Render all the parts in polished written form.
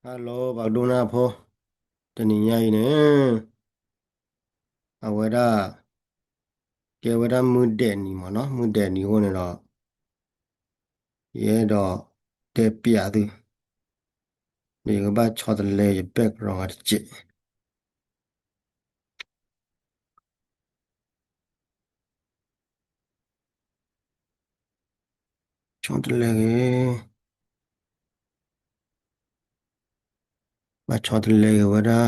ฮัลโหลบักโดนาพอตะนี่ใหญ่เนี่ยเอาไว้ได้แกไว้ได้มือแดดนี่มาเนาะมือแดดนี่คนเนี่ยดอกเย่ดอกเตะเปียดูเดี๋ยวก็บ้าชอตเลยแบกรองอัดเจชอตเลยบ้าชอตเลยไว้ได้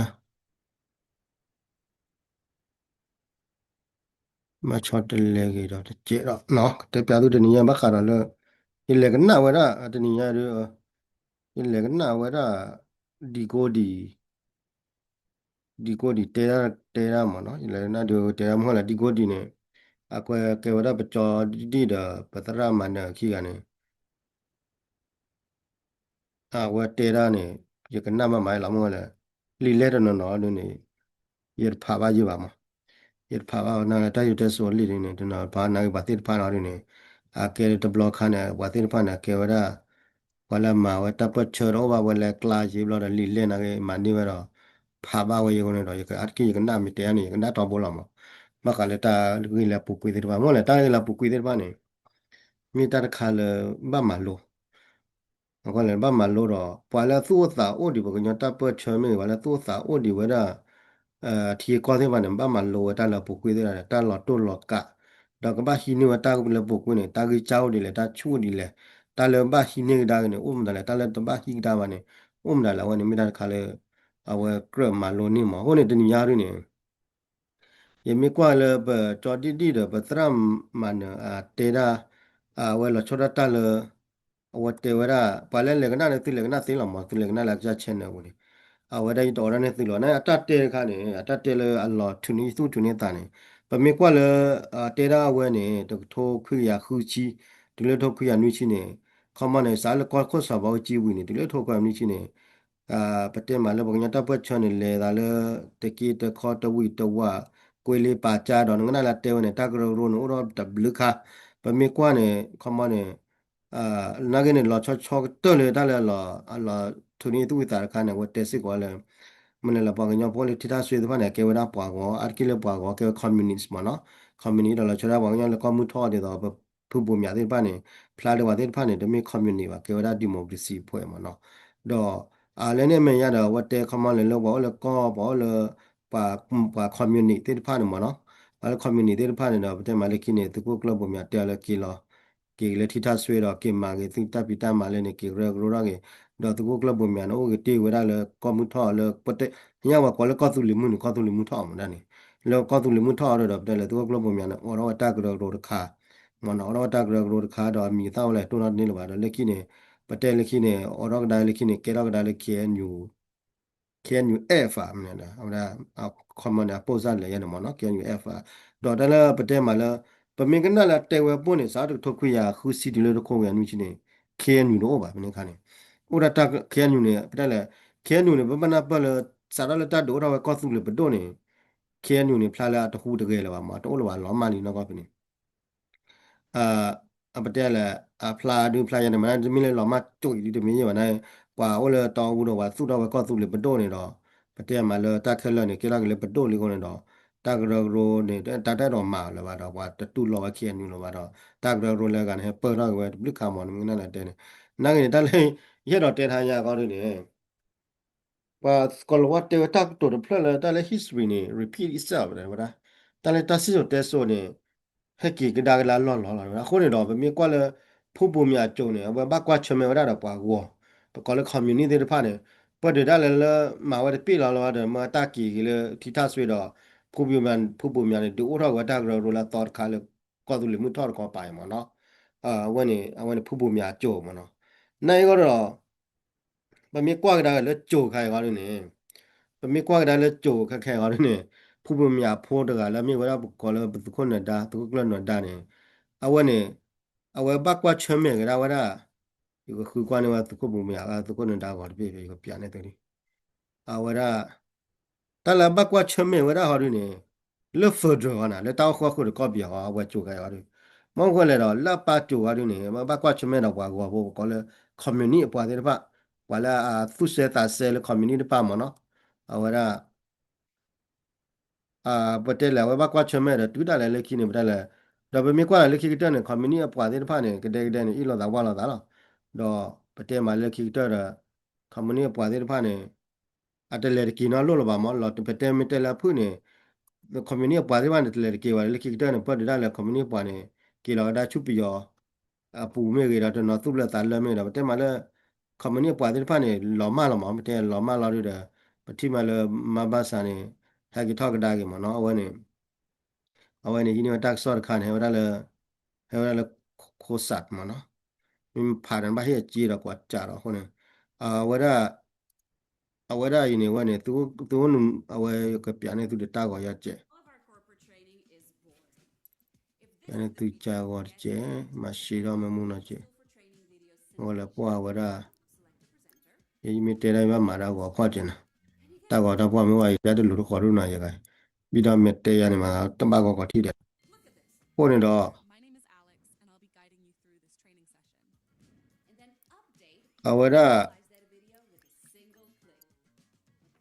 บ้าชอตเลยกี่ดอกเจดอกเนาะเตะเปียดูตะนี่ใหญ่บ้าขาดเลยอีเล็กน่าไว้ได้ตะนี่ใหญ่ด้วยอีเล็กน่าไว้ได้ดีโกดีเตะมาเนาะอีเล็กน่าดูเตะมาละดีโกดีเนี่ย akwe ke wada pacho di da patara mana khi ga ne a wa te ra ne ye kana ma mai la mo le li le no no no ne ye pha ba ji ba ma ye pha ba na ta yu te so li ne de na ba na ba ti pha na ne a ke de block kha ne wa ti pha na ke wada wala ma wa ta pa cho ro ba wala kla ji blo da li le na ke ma ni ba ro pha ba wa ye ko ne ro ye ka at ki ye kana mi te ne ye kana to bo la ma ma ka le ta ri la pu kwi de ba mo le ta la pu kwi de ba ne มีตาคาเลบ้ามาโลก็เลยบ้ามาโลรอพอแล้วสู้สาวโอ้ดีบอกว่าตาเปิดเชอไม่ว่าแล้วสู้สาวโอ้ดีว่าได้ทีก็ที่ว่าเนี่ยบ้ามาโลตาเราปุกคุยได้ตาหลอดตัวหลอดกะเราก็บ้าฮินี่ว่าตาก็เป็นปุกคุยเนี่ยตาก็เจ้าดีเลยตาชูดีเลยตาเลยบ้าฮินี่ได้เนี่ยอุ้มได้เลยตาเลยตัวบ้าฮิได้วันเนี่ยอุ้มได้แล้ววันนี้ไม่ได้คาเลยเอาไว้เกลือมาโลนี่หมอคนเนี่ยตัวนี้ยาด้วยเนี่ย 也没挂了不着地的不自然嘛呢啊，对的啊，为了说的大了，我对为了把来那个那的对那个那对了嘛，对那个那来加钱的我的啊，我的一刀那对了，那大对看呢，大对了啊，老图你做图你打呢，不没挂了啊，对的我呢，这个头盔呀后期，对了头盔呀女去呢，看嘛呢，啥了搞可啥包机会呢，对了头盔女去呢。ปฏิมาแล้วบอกยังต้องเปิดชนเลยแต่ละตะกี้ตะคอตะวิตะว่ากุยลีป่าจ้าดอนงั้นละเตวเนี่ยตากระโรนอุรดับลึกค่ะปะมีกว่าเนี่ยคำว่าเนี่ยอ่านักเนี่ยเราชอบเตอเลยได้เลยเราทุนี้ตุวิตาคันเนี่ยว่าเตสิกว่าเลยมันเลยเราบอกยังพอเลยที่ท่าสุดที่เนี่ยเกี่ยวกับปากหัวอาร์กิเลปากหัวเกี่ยวกับคอมมิวนิสต์มาเนาะคอมมิวนิสต์เราชอบบอกยังแล้วก็มุทอเดี๋ยวแบบผู้บุญญาที่บ้านเนี่ยพลาดว่าที่บ้านเนี่ยจะมีคอมมิวนิสต์ว่าเกี่ยวกับดิโมคราซีพวกมันเนาะดอ แล้วเนี่ยมันยาดว่าแต่เขามาเลยแล้วบอกเลยก็บอกเลยป่าป่าคอมมูนิตี้ที่ผ่านมาเนาะป่าคอมมูนิตี้ที่ผ่านเนาะแต่มาเลยกินเนี่ยทุกกลุ่มมีแต่ละกิโลกิเลยที่ท่าสวยเรากินมาเกสิ่งที่พิจารณาเลยเนี่ยกิเรื่องรู้เรื่องเดี๋ยวทุกกลุ่มมีนะโอ้ยตีเวลาเลยก็มุทอเลยปกติเนี่ยว่าก็เลยก็ตุลิมุนก็ตุลิมุทอมันนั่นนี่แล้วก็ตุลิมุทอเลยแต่ละทุกกลุ่มมีนะโอ้เราตากเรื่องรู้ค่ามันเราตากเรื่องรู้ค่าเดี๋ยวมีเท่าไรตัวนั้นนี่หรือว่าเดี๋ยวเล็กกินเนี่ย Patel kine orok dale kine kerok dale KNU F อ่ะมันนะเอาละเอาคอมมานด์โพสต์เลยยันมอนะ KNU F อ่ะดอดละประเทศมาละปะมิกันนั่นละเตวปุ่นเนี่ยสาธุทุกขุยาคือสิดิเลโคงยันมิชิเนี่ย KNU โนบ่ะมันคันเนี่ยอุระตะ KNU เนี่ยประเทศละ KNU เนี่ยบ่มันปะละสารละตะโดราก็สุเลยปะโดเนี่ย KNU เนี่ยพลาละตะฮูตะเกละว่ามาโตละว่าล้อมาลีนะก็เป็น อ่าอัปเดตแหละพลาดูพลาอย่างนั้นมันจะมีเลยหลอมาจุยดีมีอย่างนั้นกว่าโอ้เลยตองอูดว่าสู้ดอกก็สู้เลยปะโดนี่ดอกประเทศมาเลยตาเคลเนี่ยกี่ลักเลยปะโดเลยคนนี่ดอกตากระโรเนี่ยตาได้ดอกมาเลยว่าดอกว่าตะตุลอว่าเขียนอยู่เลยว่าดอกตากระโรเลยกันให้เปิดแล้วก็บลิกคามอนมันนั่นแหละเด้เนี่ยนั่งนี่ตาเลยเฮ็ดดอกเตทายาก็ได้เนี่ย ว่าก็รู้ว่าเตวตักตัวเพลเลยแต่ละ history นี่ repeat itself เลยว่าแต่ละตัดสินใจส่วนนี่ให้กี่กระดาษละล้อนะคนเนี่ยเราเป็นมีกว่าเลยผู้บุญมีอาจเนี่ยว่าบ้ากว่าชมว่าได้ดอกกว่าวัวแต่ก็เลย community ที่ผ่านเนี่ยพอเดี๋ยวได้เลยมาว่าปีเราเดี๋ยวมาตากี่เลยที่ท่าสวยดอกผู้บุญมีเนี่ยดูเราว่าตากเราละตอดขาเลยก็ดูเลยมุดทอดก็ไปมาเนาะวันนี้ผู้บุญมีอาจมาเนาะในก็รอ มันมีกว้างได้แล้วโจใครเขาเนี่ยมันมีกว้างได้แล้วโจใครเขาเนี่ยผู้บ่มีอาพูดกันแล้วมีเวลาบุกคนแล้วบุคคลเนี่ยด่าทุกคนเนี่ยด่าเนี่ยเอาวันนี้เอาไว้บักว่าเชื่อมกันได้ว่าอยู่ก็คือกว่าเนี่ยว่าทุกคนบ่มีอาทุกคนเนี่ยด่าก่อนพี่ก็เปลี่ยนในตัวนี้เอาไว้แต่ละบักว่าเชื่อมกันได้เขาเนี่ยเลือกฝึกด้วยนะแล้วต้าข้อคุยก็เบียร์เอาไว้โจกันเขาเนี่ยมองคนเลยเราเลือกป้าโจเขาเนี่ยมาบักว่าเชื่อมเรากว่าก็เลยคอมมูนิตี้กว่าที่ว่า wala tu se ta se le community pa mo no awara patela wa ba kwa chme de tu da le ki ni ba le do be mi kwa le ki de ne community pa de pa ne ke de ne i lo da wa lo da lo do pate ma le ki de community pa de pa ne atele ki no lo ba mo lo pate mi te la pu ne community pa de pa ne le ki wa le ki de ne pa de da le community pa ne ki lo da chu pi yo ပူမေကေတော့နော်သူ့လက်သားလက်မေတော့တဲ့မှာလဲခမနီပွားတဲ့ဖာနေလော်မလော်မမတဲ့လော်မလော်ရတဲ့ပတိမလဲမဘာစာနေဟာကီထောက်ကဒါကေမနော်အဝနေဒီနေတက်ဆော့ခန်ဟဲဝရလဲခိုဆတ်မနော်မင်းဖာရန်ဘာဟဲကြည့်တော့ကွာကြတော့ခုနေအဝရယနေဝနေသူနအဝဲကပြနေသူတာကောရကျဲပြန်သူကြာကောကျဲမရှိတော့မမှုနော်ကျဲဟောလဲပွားဝရဒီမီတဲတိုင်းမှာမာတော့ခေါ်ကျင်တာကောတော့ပွားမဝရတဲ့လူခေါ်လို့နာရခိုင်ပြီးတော့မတဲရနေမှာတမကောထိတယ်ပို့နေတော့အဝရ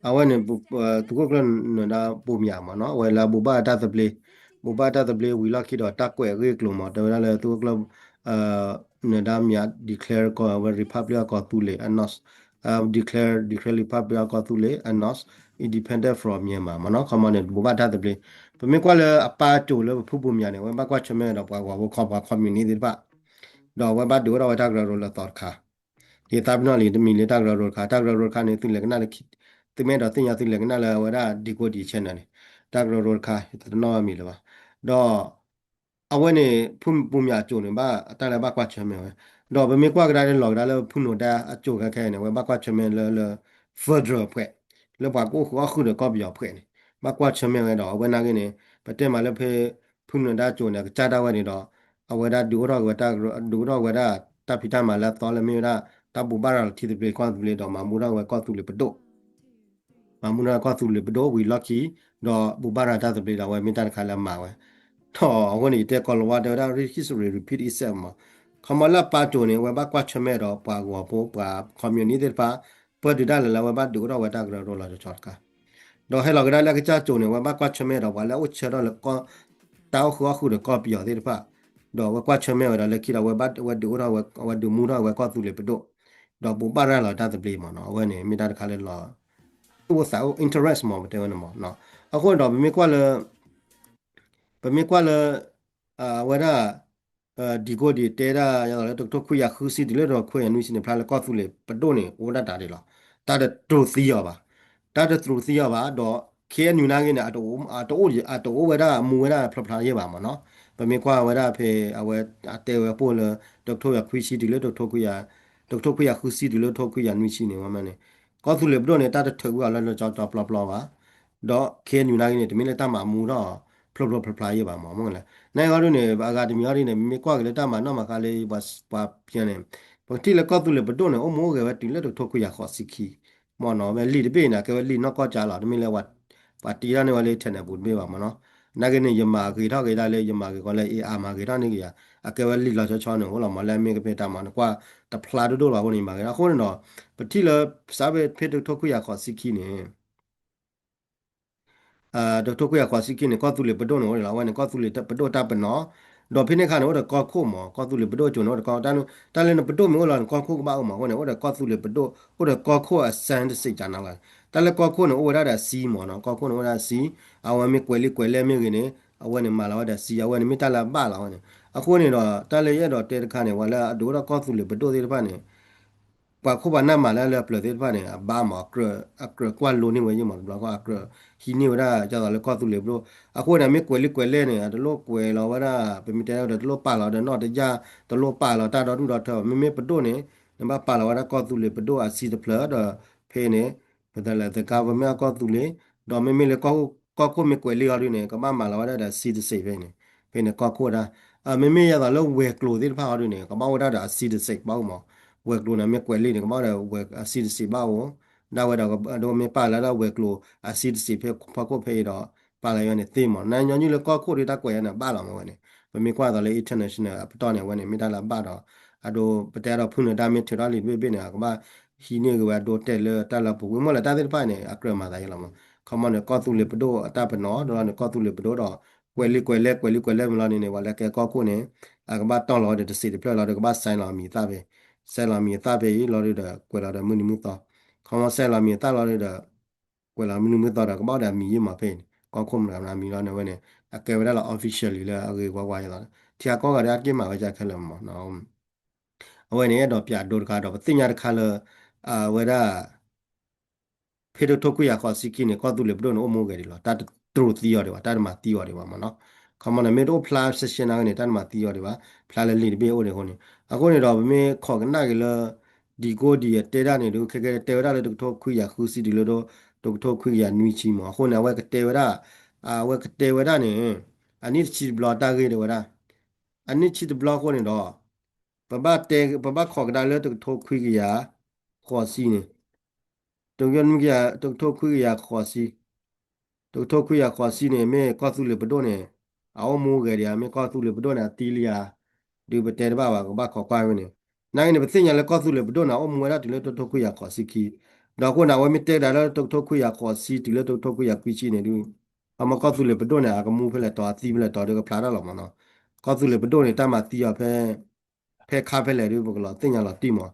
awane tuko klan na bu mya ma no we la bu ba ta the play we la ki do ta kwe ge klo ma da la tu klan na da mya declare ko our republic ko tu le annos declare republic ko tu le annos independent from Myanmar ma no common bu ba ta the play pe me kwa le apa tu le phu bu mya ne we ba kwa chme do kwa ko ba community ba do we ba do do ta ro la tor kha ye ta bno li mi le ta ro kha ne tu le na leသူမဲတော့တင်ရသူလည်းကနလာဝရဒီကိုဒီချန်တယ်တာဂရောခါတနောမီလပါတော့အဝဲနေဖုန်ပုံမြကျုံနေပါအတလည်းဘကွာချမဲတော့ဗမေကွာကလည်းလော်ကလည်းဖုန်နိုတာအကျိုးကခဲနေဝဲဘကွာချမဲle further ဖွဲ့le baကိုခေါ်ခုတော့ပြောဖွဲ့နေဘကွာချမဲတော့အဝဲနာကနေပတက်မှာလည်းဖေဖုန်နိုတာကျုံနေကြာတာဝဲနေတော့အဝဲတာဒူတော့ဝဲတာဒူတော့ဝဲတာတပိတမှာလည်းတော်လည်းမြေတာတဘူပါရတီတပြေကွာသူလေတော့မမူတော့ဝဲကောသူလေပတော့mamuna ko tu le bdo we lucky do bubara ta the la we minta khala ma we to woni te ko lo wa da history repeat itself ma khamala pa to ne we ba kwa chme do pa go po pa community pa pa di da la we ba du do we ta gro la chot ka do he lo ga la ka cha to ne we ba kwa chme do wa la u che do le ko ta khu de ko pyo de pa do we kwa chme we da le ki da we ba we du do we du mu do we ko tu le bdo do bubara la ta the ma no we ne minta khala la我啥 interest 嘛，对不对嘛？那啊，或者不没过了我那ဒီကိုဒီတဲတာရတော့တော့ခွေရခူစီဒီလေတော့ခွေရနွိစနေဖလာကောသူလေပဒိုနေဝဒတာတယ်လားတာတဲ့ထရူစီရပါတာတဲ့ထရူစီရပါတော့ခဲနူနာကင်းအတိုဝဒမူဝဒဖလဖလာရပါမနော်ပမေကွာဝဒဖေအဝဲအတဲဝပို့လေဒေါက်တာခွေစီဒီလေတော့ခွေရခူစီဒီလေတော့ခွေရနွိစီနေဝမနဲ့ကောသူလေဘဒိုနေတာတဲ့ထူကလည်းကြောက်ပလပလပါတော့ခဲနူနာကင်းတမင်းလက်တမမူတော့ဖလဖလာရပါမမလားနိုင်ကောလို့နေအကာဒမီရီနေမြေကွာကလေးတမနော်မကလေးပါပြန်နေပတိလကောတူလေဘဒုန်အမောကဝတီလက်တော့ခွေရခေါ်စီခီမော်နော်မဲလီတပိနာကဝလီနော်ကောကြလာတမင်းလဲဝတ်ပါတီရနေဝလေးထနေဘူးမေးပါမနော်နာကနေယမာခေထောက်ခေတာလေယမာခေကောလဲအေအာမာခေတာနေကရအကဝလီလာချောနေဟောလာမလဲမင်းကပေတာမနော်ကွာတဖလာတို့လာဘုန်နေမှာခေအခုနော်ပတိလစားပဲဖေတော့ခွေရခေါ်စီခီနေဒေါက်တာကိုရကွာစီကင်းကောသူလေဘဒိုနော်လာဝဲကောသူလေဘဒိုတာပနော်ဒေါ်ဖိနေခါနော်ကောခိုမောကောသူလေဘဒိုဂျွန်နော်ကောတန်တန်လေဘဒိုမောလာကောခိုကဘာမောဟိုနော်ကောသူလေဘဒိုဟိုကောခိုအစန်စိတ်ကြနာလာတန်လေကောခိုနော်ဝရတာစီမောနော်ကောခိုနော်ဝရစီအဝမေကွယ်လေးကွယ်လဲမြေကနေအဝဲနေမာလာဝတာစီအဝဲနေမိတလာပါလာဝနေအခုနေတော့တန်လေရတော့တဲတခါနေဝလာအဒိုရကောသူလေဘဒိုသေးတပါနေปะคุบานามาแล้วเปลือกที่บ้านเนี่ยบ้าหมอกระกวนโลนี่ไว้ยังหมดแล้วก็ฮีนี่ว่าจะต่อแล้วก็ตุเล็บโลอะคุเนี่ยไม่กวยลิกวยเล่เนี่ยตะโลกวยเราว่าเป็นมีแต่เราตะโลป่าเราเดนอตะยาตะโลป่าเราตาดอดูดอเถอะไม่ปะโดเนี่ยนำป่าเราว่าก็ตุเล็บปะโดอะซีเดเพลดเพเนี่ยแต่ละแต่กาวไม่ก็ตุเล็ดอไม่เลยก็ไม่กวยลิเอาด้วยเนี่ยก็บ้ามาเราว่าได้ซีเดเซเพเนี่ยเพเนี่ยก็โคตรไม่ยาต่อแล้วเวกโลที่พาด้วยเนี่ยก็บ้าว่าได้ซีเดเซบ้าหมอ work lo na me kweli ni kama da work acid si ba wo da wa da do me pa la da work lo acid si phe pha ko phe do pa la yo ne the mo na nyo nyu le ko ko ri da kwe na ba la mo ne me me kwa da le international ပတော်နေဝနေမိတာလာပါတော့အဒိုပတဲတော့ဖုန်ဒါမီထရာလီဘေဘေနေကဘာ ฮีเนี่ยก็ว่าโดเตเลตาละปุมอละตาเตปาเนี่ยอักรมาตายละมั้งเขามันเนี่ยก็ตุเลปโดตาปนอดอเนี่ยก็ตุเลปโดดอกเวลิมลอเนี่ยว่าแล้วแกก็กูเนี่ยอะก็บ้าต้องรอเดี๋ยวสิเดี๋ยวเราเดี๋ยวก็บ้าใส่ลามีตาเปใส่ลามีตาเปอีรอเดี๋ยวกว่าเราเดี๋ยวมือต่อเขามาใส่ลามีตาเราเดี๋ยวกว่าเรามือต่อเดี๋ยวก็บ้าเดี๋ยวมียี่มาเป็นก็คุมเรานะมีเราเนี่ยวันเนี่ยอะแกเวลาเรา officially เลยอะก็ว่าอย่างนั้นที่อาก็ก็ได้กี่มาก็จะแค่ละมั้งเนาะวันนี้ดอกพิอาดดการดอกติญาคาเลเวลา ဖေဒထုတ်ရခေါ်စီကင်းနေကောတူလေဘဒနိုမိုဂရီလာတတ်ထရူသီယောတွေပါတတ်မှာတီယောတွေပါမနော်ခမနမေတို့ဖလာဆက်ရှင်နာကနေတတ်မှာတီယောတွေပါဖလာလေလီဘေအိုတွေဟိုနေအခုနေတော့မေခေါ်ကနာကလဒီကိုဒီတေရနေတို့ခက်ခဲတေရလေတို့ထုတ်ခွရခူစီဒီလိုတို့ထုတ်ခွရနွီချီမအခုနေဝက်ကတေရဝက်ကတေရနေအနိချီဘလာတာကြီးတွေဝရအနိချီဘလာကိုနေတော့ပပခေါ်ကဒါလေတို့ထုတ်ခွရခေါ်စီနေတုံရနုကရတုံထုတ်ခွရခေါ်စီ to to ku ya kwa si ne me kwa su le bdo ne a o mu ge ya me kwa su le bdo na ti li ya du be te ba ko ba ko kwa ne na ne be tin ya le kwa su le bdo na o mu ra ti le to ku ya kwa si ki da ko na we me te da le to ku ya kwa si ti le to ku ya kwi chi ne du a ma kwa su le bdo ne a ko mu fe le to a ti le to de ko phla da lo ma no kwa su le bdo ne ta ma ti ya fe kha fe le du bo ko lo tin ya lo ti mo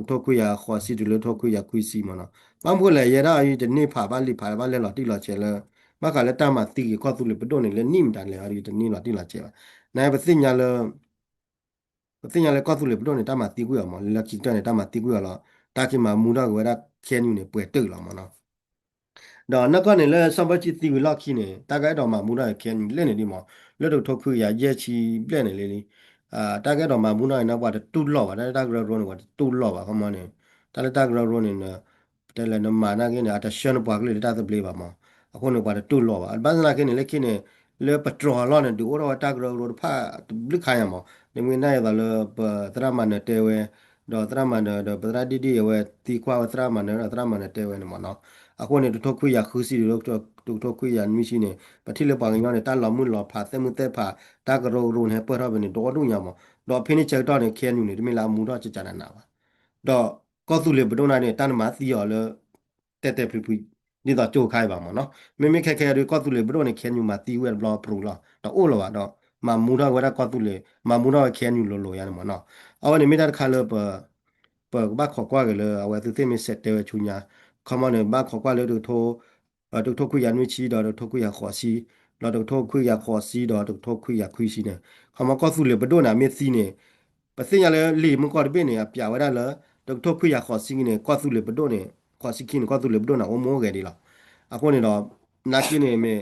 to ku ya kwa si ti le to ku ya kwi si mo no ba mo le ye da yi de ne pha ba le lo ti lo che le မကလည်းတမတီကောသူလေပဒုန်လေနိမတန်လေဟာဒီတနိလာတိလာချေပါနိုင်ပသိညာလေကောသူလေပဒုန်တမတီကူရမလက်ချီတန်တမတီကူရလာတာကိမမူတော့ဝရခဲနူနေပွဲတုတ်လာမနော်တော့နကနေလဲစပချီတီဝလောက်ခိနေတာကဲတော့မှမူတော့ခဲနူလက်နေဒီမှာလွတ်တော့ထုတ်ခွရရဲချီပြက်နေလေလေတာကဲတော့မှမူတော့နောက်ပါတူလော့ပါတာကရောရုံးကတူလော့ပါခမနေတာလည်းတာကရောရုံးနေတယ်လည်းနမနာကိနေအတရှန်ပွားကလေးတာသပလေးပါမှာ အခုနေပါတူလောပါဘန်နာကင်းလေကင်းလေပထရောလောနဲ့ဒူရောတာဂရောလိုဖာဘလခိုင်းမနေမင်းနိုင်ပါလပတရမန်တဲဝဲတော့တရမန်တော့ပဒရာဒီဒီဝဲတီခွာတရမန်တော့တရမန်တဲဝဲနေမနော်အခုနေတော့ခွေရခူးစီလို့တော့ခွေရမရှိနေပတိလပငင်းနေတာလော်မှုလော်ဖာသမှုတဲ့ဖာတာဂရောလိုနဲ့ပရဘနေတော့တူညမတော့ဖိနေချက်တော့နေခဲနူနေဒီမလာမူတော့ကြကြနာပါတော့ကောသူလေဘဒုနာနဲ့တန်မသီရောလေတဲ့ပြပြဒီတော့ကြိုခိုင်းပါမနော် မေမေခဲခဲရီကောတူလေဘရိုနေခဲညူမာတီဝဲဘလောပရူလာတော့အိုလောတော့မမူတော့ဝရကောတူလေမမူတော့ခဲညူလိုလိုရနမနော်အော်နေမိတာခါလပဘာခေါ်ကွာကလေအဝဲသူသိမစက်တဲချူညာခမနေဘာခေါ်ကွာလေတို့ထိုခွေရနွေချီတော့တို့ထိုခွေရခေါ်စီတော့တို့ထိုခွေရခေါ်စီတော့တို့ထိုခွေရခွေစီနေခမကောတူလေဘဒိုနာမေစီနေပစင်ရလေလီမကောတပိနေပြဝရလာတို့ထိုခွေရခေါ်စီနေကောတူလေဘဒိုနေခေါ်စီကင်းကောတူလေဘဒိုနာအမောခဲ့ဒီလားအခုနေတော့ နာကိနေမေ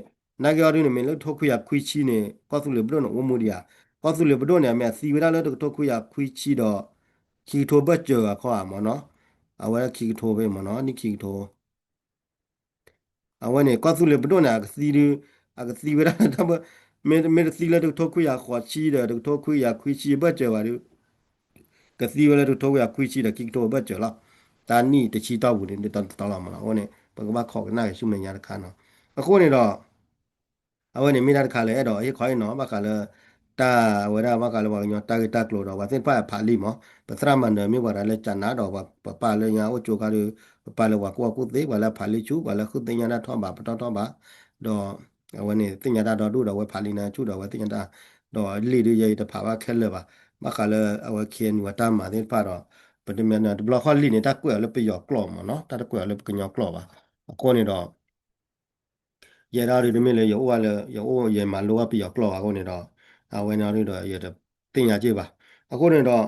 နာကြရီနေမေလို့ထုတ်ခွေရခွေးချီနေကောသူလေဘလို့နော်ဝမိုဒီယာကောသူလေဘလို့နေမေစီဝရလို့ထုတ်ခွေရခွေးချီတော့ခီထိုဘတ်ကျော်ခေါ်ရမနော်အဝဲခီထိုပဲမနော်နိခီထိုအဝဲနေကောသူလေဘလို့နာစီရီအကစီဝရတော့မေစီလေထုတ်ခွေရခေါ်ချီတယ်ထုတ်ခွေရခွေးချီဘတ်ကျော်ပါလို့ကစီဝရထုတ်ခွေရခွေးချီတယ်ခီထိုဘတ်ကျော်လားတာနီတချီတော့ဘူးနေတော်လာမလားဟောနေဘကမခေါ်ကနာရှုမညာတခါနော်အခုနေတော့ အဝနေမိတာတခါလေအဲ့တော့အေးခေါင်းနော်ဘာခါလဲတာဝရဘာခါလဲဘာညတာကတာကလို့တော့ဘာသင်ပါဖာလီမပသရမန်ဒမြေဘာလဲချနာတော့ဘာပါလဲညာအချိုကလေပါလဲဝါကိုသေးဘာလဲဖာလီချူဘာလဲခုတင်ညာနာထောပါပတော်တော့ပါတော့အဝနေတင်ညာတာတော့တို့တော့ဝဖာလီနာချူတော့ဝတင်ညာတာတော့လီတွေရတဖာဘာခဲလဲပါဘာခါလဲအဝခင်ဝတာမာတဲ့ပါတော့ပဒမနာဒဘလခလီနေတာကွယ်လဲပြရောကလောမနော်တာကွယ်လဲကညောကလောပါအကောနေတော့ ရတာတွေတမင်လေရောကလည်းရောရမှာလောကပြရောကလောအခုနေတော့အဝဲနာတွေတော့ရတဲ့တင်ညာကြည့်ပါအခုနေတော့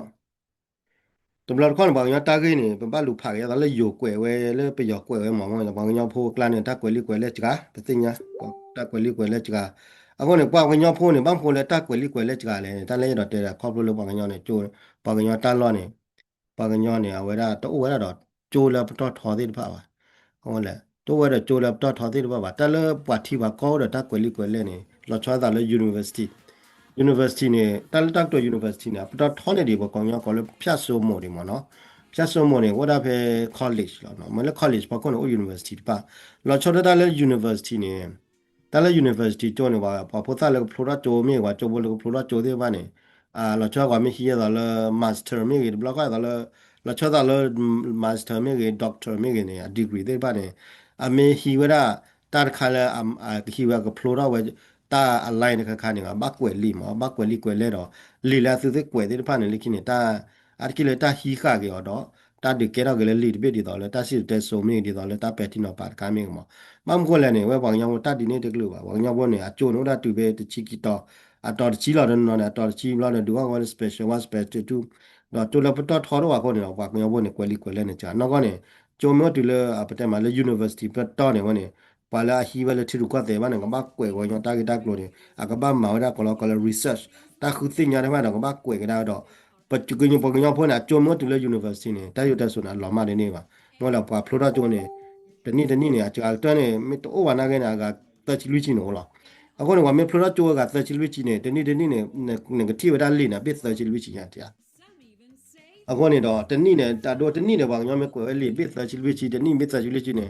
တဘလခေါန်ဘာညာတာကိနေပပလူဖာရတာလေယိုကွယ်ဝဲလေပြရောကွယ်ဝဲမောင်မောင်ဘာညာဖိုးကလန်နေတာကွယ်လိကွယ်လက်ကြကပတင်ညာတာကွယ်လိကွယ်လက်ကြကအခုနေပွားဝညာဖိုးနေဘန်ဖိုးလေတာကွယ်လိကွယ်လက်ကြကလည်းတလည်းရတော့တဲ့ခေါပလို့ဘာညာနေကျိုးဘာညာတန်းလောနေဘာညာနေအဝဲတာတော့ဝဲတော့ကျိုးလာတော့ထော်သေးတဖာပါဟုတ်လဲ ตัวว่าโจลับต่อทอที่ว่าแต่ละปัจจุบันก็ได้ตักเวลิกเวลเนี่ยเราชอบแต่ละ university เนี่ยแต่ละตักตัว university เนี่ยแต่ทอนเนี่ยดีกว่าก่อนยังก็เลยพิจารณาโมดีมั้งเนาะพิจารณาโมเนี่ยว่าได้ไป college แล้วเนาะมันเลย college พอคนเอา university ป่ะเราชอบแต่ละ university เนี่ยแต่ละ university โจเนี่ยว่าพอพูดแต่ละ product โจไม่ว่าโจบลูก product โจที่ว่าเนี่ยเราชอบว่าไม่คิดแต่ละ master ไม่คิดแล้วก็แต่ละ la chada lo master me ge doctor me ge ne degree de ba ne a me hi wada ta khala am hi wa ko flora wa ta align ka kha ne ba kwe li ma ba kwe li kwe le do li la su se kwe de ba ne li ki ne ta ar ki le ta hi kha ge do ta de ke ra ge le li de be di do le ta si de so me di do le ta pe ti no pa ka me ma ma mo le ne we ba nya wo ta di ne de glo ba wa nya wo ne a cho no da tu be de chi ki to a to chi lo de no ne to chi lo ne du wa special one special two တော့တူလပတော့ထော်တော့ကောနေတော့ကွာမြေဘုံနေကွယ်လီကွယ်လဲနေကြနောက်ကောနေကျုံမောတူလအပတဲ့မှာလေ university ပတော့နေဝနေပါလာဟီဝဲလေထီရကွတ်တယ်မနေကမကွယ်ကောညတာဂီတာကလို့နေအကပမာဝဒကလောကလ research တာခုသိညာတယ်မှာတော့ကမကွယ်ကြတော့ပတူကညပကညဖောနာကျုံမောတူလ university နေတာရတဲ့ဆိုနာလော်မနေနေပါမောလာပွာဖလိုတာကျုံနေတနေ့နေအကြာတွန်းနေမတိုးဝနာကနေကတချီလူချီနော်လားအခုနေကမေဖလိုတာကျိုးကတချီလူချီနေတနေ့နေကတိဝဒလိနာပိတချီလူချီညာတရား အခုနေတော့တနည်းနဲ့တော့တနည်းနဲ့ပါညမကွယ်လေပိသချီလူချီတနည်းပိသချီလူချီနေ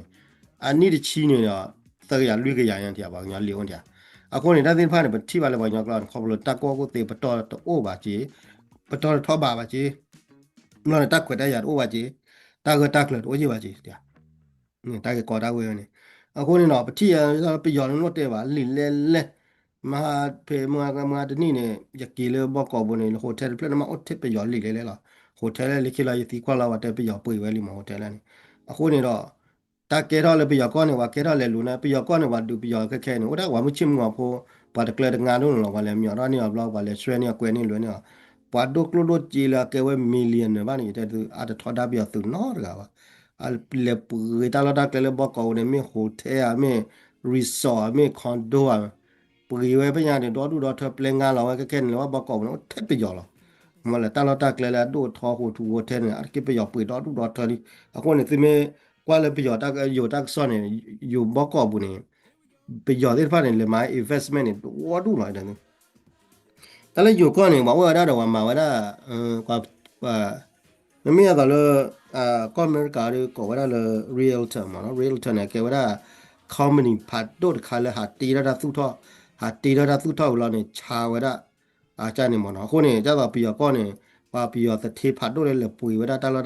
အနိတချီနေတော့သရရလွေကြရရင်တရားပါညလေဝန်တရားအခုနေတာသိဖားနေပတိပါလေပါညကလာခေါပလို့တက်ကောကိုတေပတော်တော့ပါကြီးပတော်ထောပါပါကြီးမလို့တက်ခွတ်တရတော့ပါကြီးတက်လို့တော့ကြီးပါကြီးတရားတက်ကောတာဝဲနေအခုနေတော့ပတိရပြရော်လို့တဲ့ပါလေမဟာဖေမတနည်းနဲ့ရကီလေဘောကောဘနေဟိုတယ်ပလက်မအုတ်တစ်ပြရော်လေလား ဟိုတယ်လေခိလာယတိကွာလာဝတ်ပြရပွေဝဲလီမဟိုတယ်လေအခုနေတော့တာကဲတော့လေပြရကောနေဝကဲတော့လေလူနာပြရကောနေဝဒူပြရခက်ခဲနေဟိုတာဝမချင်ငေါဖို့ပါတကလေငါတို့လောကလေမြော်တော့နေဘလောက်ပါလေဆွဲနေကွယ်နေလွယ်နေပွားဒုကလိုဒိုဂျီလာကဲဝဲမီလီယံဘာနေတဲ့သူအတထော်တာပြသူနော်တကပါအလေပူတာလာတာကလေဘောကောနေမဟိုတယ်အမေရီဆော့အမေကွန်ဒိုအပူရွယ်ပညာတဲ့တော့တူတော့ထပလင်ငါလောကဲနေလောဘောကောနော်ထက်ပြရလော mà là ta lo ta kể là đồ thọ hồ thu hồ thế này cái bây giờ bự đó đồ đó đi à con này thì mình qua là bây giờ ta cái dù ta son này dù bao cỏ bự này bây giờ thì phát này là máy investment này quá đủ loại đấy ta lấy dù con này bảo ở đó đâu mà ở đó qua qua nó mới là con mình cả đi có ở đó là realtor mà nó realtor này cái ở đó company part đồ khai là hạt tì đó thu thọ hạt tì đó thu thọ là này chào ở đó อาจารย์เนี่ยมันเขาเนี่ยเจ้าว่าปีก่อนเนี่ยว่าปีแต่เทพัดด้วยเลยปุ๋ยเวลาตลอด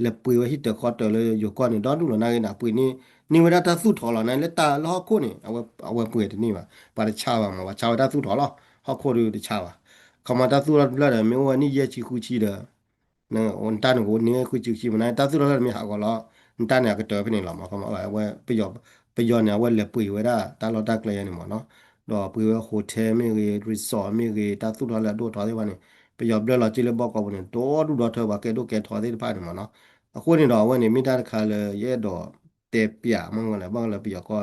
เลยปุ๋ยว่าฮิตเตอร์คอร์เตอร์เลยอยู่ก่อนเนี่ยดอนดูหน่อยนะปุ๋ยนี่เวลาตาสู้ถอดหล่อนั้นแล้วตาล้อโคเนี่ยเอาไว้ปุ๋ยที่นี่มาปาร์ชาวมาว่าชาวตาสู้ถอดหล่อเขาโคดูที่ชาวเขามาตาสู้แล้วเลยไม่ว่านี่เยชิคุชิเด้อเนี่ยวันตาเนี่ยวันนี้คุชิคุชิมันตาสู้แล้วไม่หาก็ล้อวันตาเนี่ยก็เจอไปนี่หรอมาเขามาว่าไปย้อนเนี่ยว่าเลยปุ๋ยเวลาตาเราตาเกลียนี่หมดเนาะ တော့ပွေဝဟိုတယ်မြေကြီး resort မြေကြီးတာသူတော်လည်းတို့တော်သေးပါနဲ့ပြရပြလာကြည့်လေဘောက်ကောဘူးနဲ့တော့တူတော့ထောပါကဲတို့ကဲထောသေးတပါတယ်မနော်အခုနေတော့ဝနေမိတာတခါလေရဲ့တော့တေပြမငလည်းဘောက်လည်းပြကော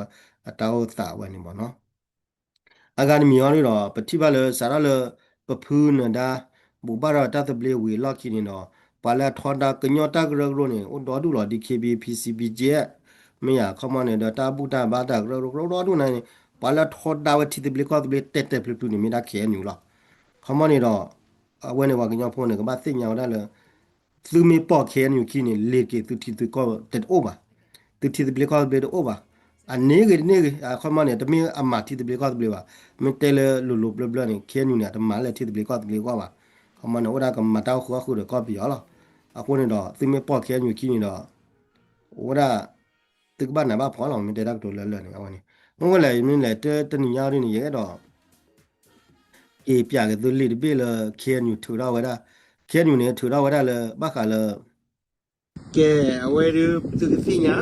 အတောက်သာဝနေပါနော်အကန်မီယော်ရီတော့ပတိပါလေစားရလေပဖူးနဒါဘူပါရတတ်ပလေဝီလော့ကီနေတော့ပါလာထောတာကညောတာကရဂရိုနေတော့တူတော့ DKB PCB ကျက်မရခမနေတဲ့တာဘူတာဘာတာကရဂရိုတော့တူနိုင်ပါလာထောတာဝတိတပလေကောတပလေတက်ပလေတူနေမိတာခဲနူလားခမနေတော့အဝဲနေဝကညောဖုန်းနေကမသိညာတော့လေသူမေပေါ့ခဲနူခီနေလေကေသူတီသူကောတက်အိုဘာသူတီတပလေကောတပလေအိုဘာအနေခမနေတမီအမတီတပလေကောတပလေပါမတဲလေလူဘလဘလနေခဲနူနေတမလေတီတပလေကောတပလေကောပါခမနေဝဒါကမတောက်ခေါ်ခုတော့ကောပြရလားအခုနေတော့သူမေပေါ့ခဲနူခီနေတော့ဝဒါตึกบ้านไหนบ้านพอเราไม่ได้รักตัวเลื่อนๆเอาวันนี้มันก็เลยมันเลยเตนี่ยาวนี่ยังไงดอกเอပြကသူလိတပိလခဲညူထူတော့ဝဒခဲညူနေထူတော့ဝဒလေဘခါလေကဲအဝဲရသူကသိညာ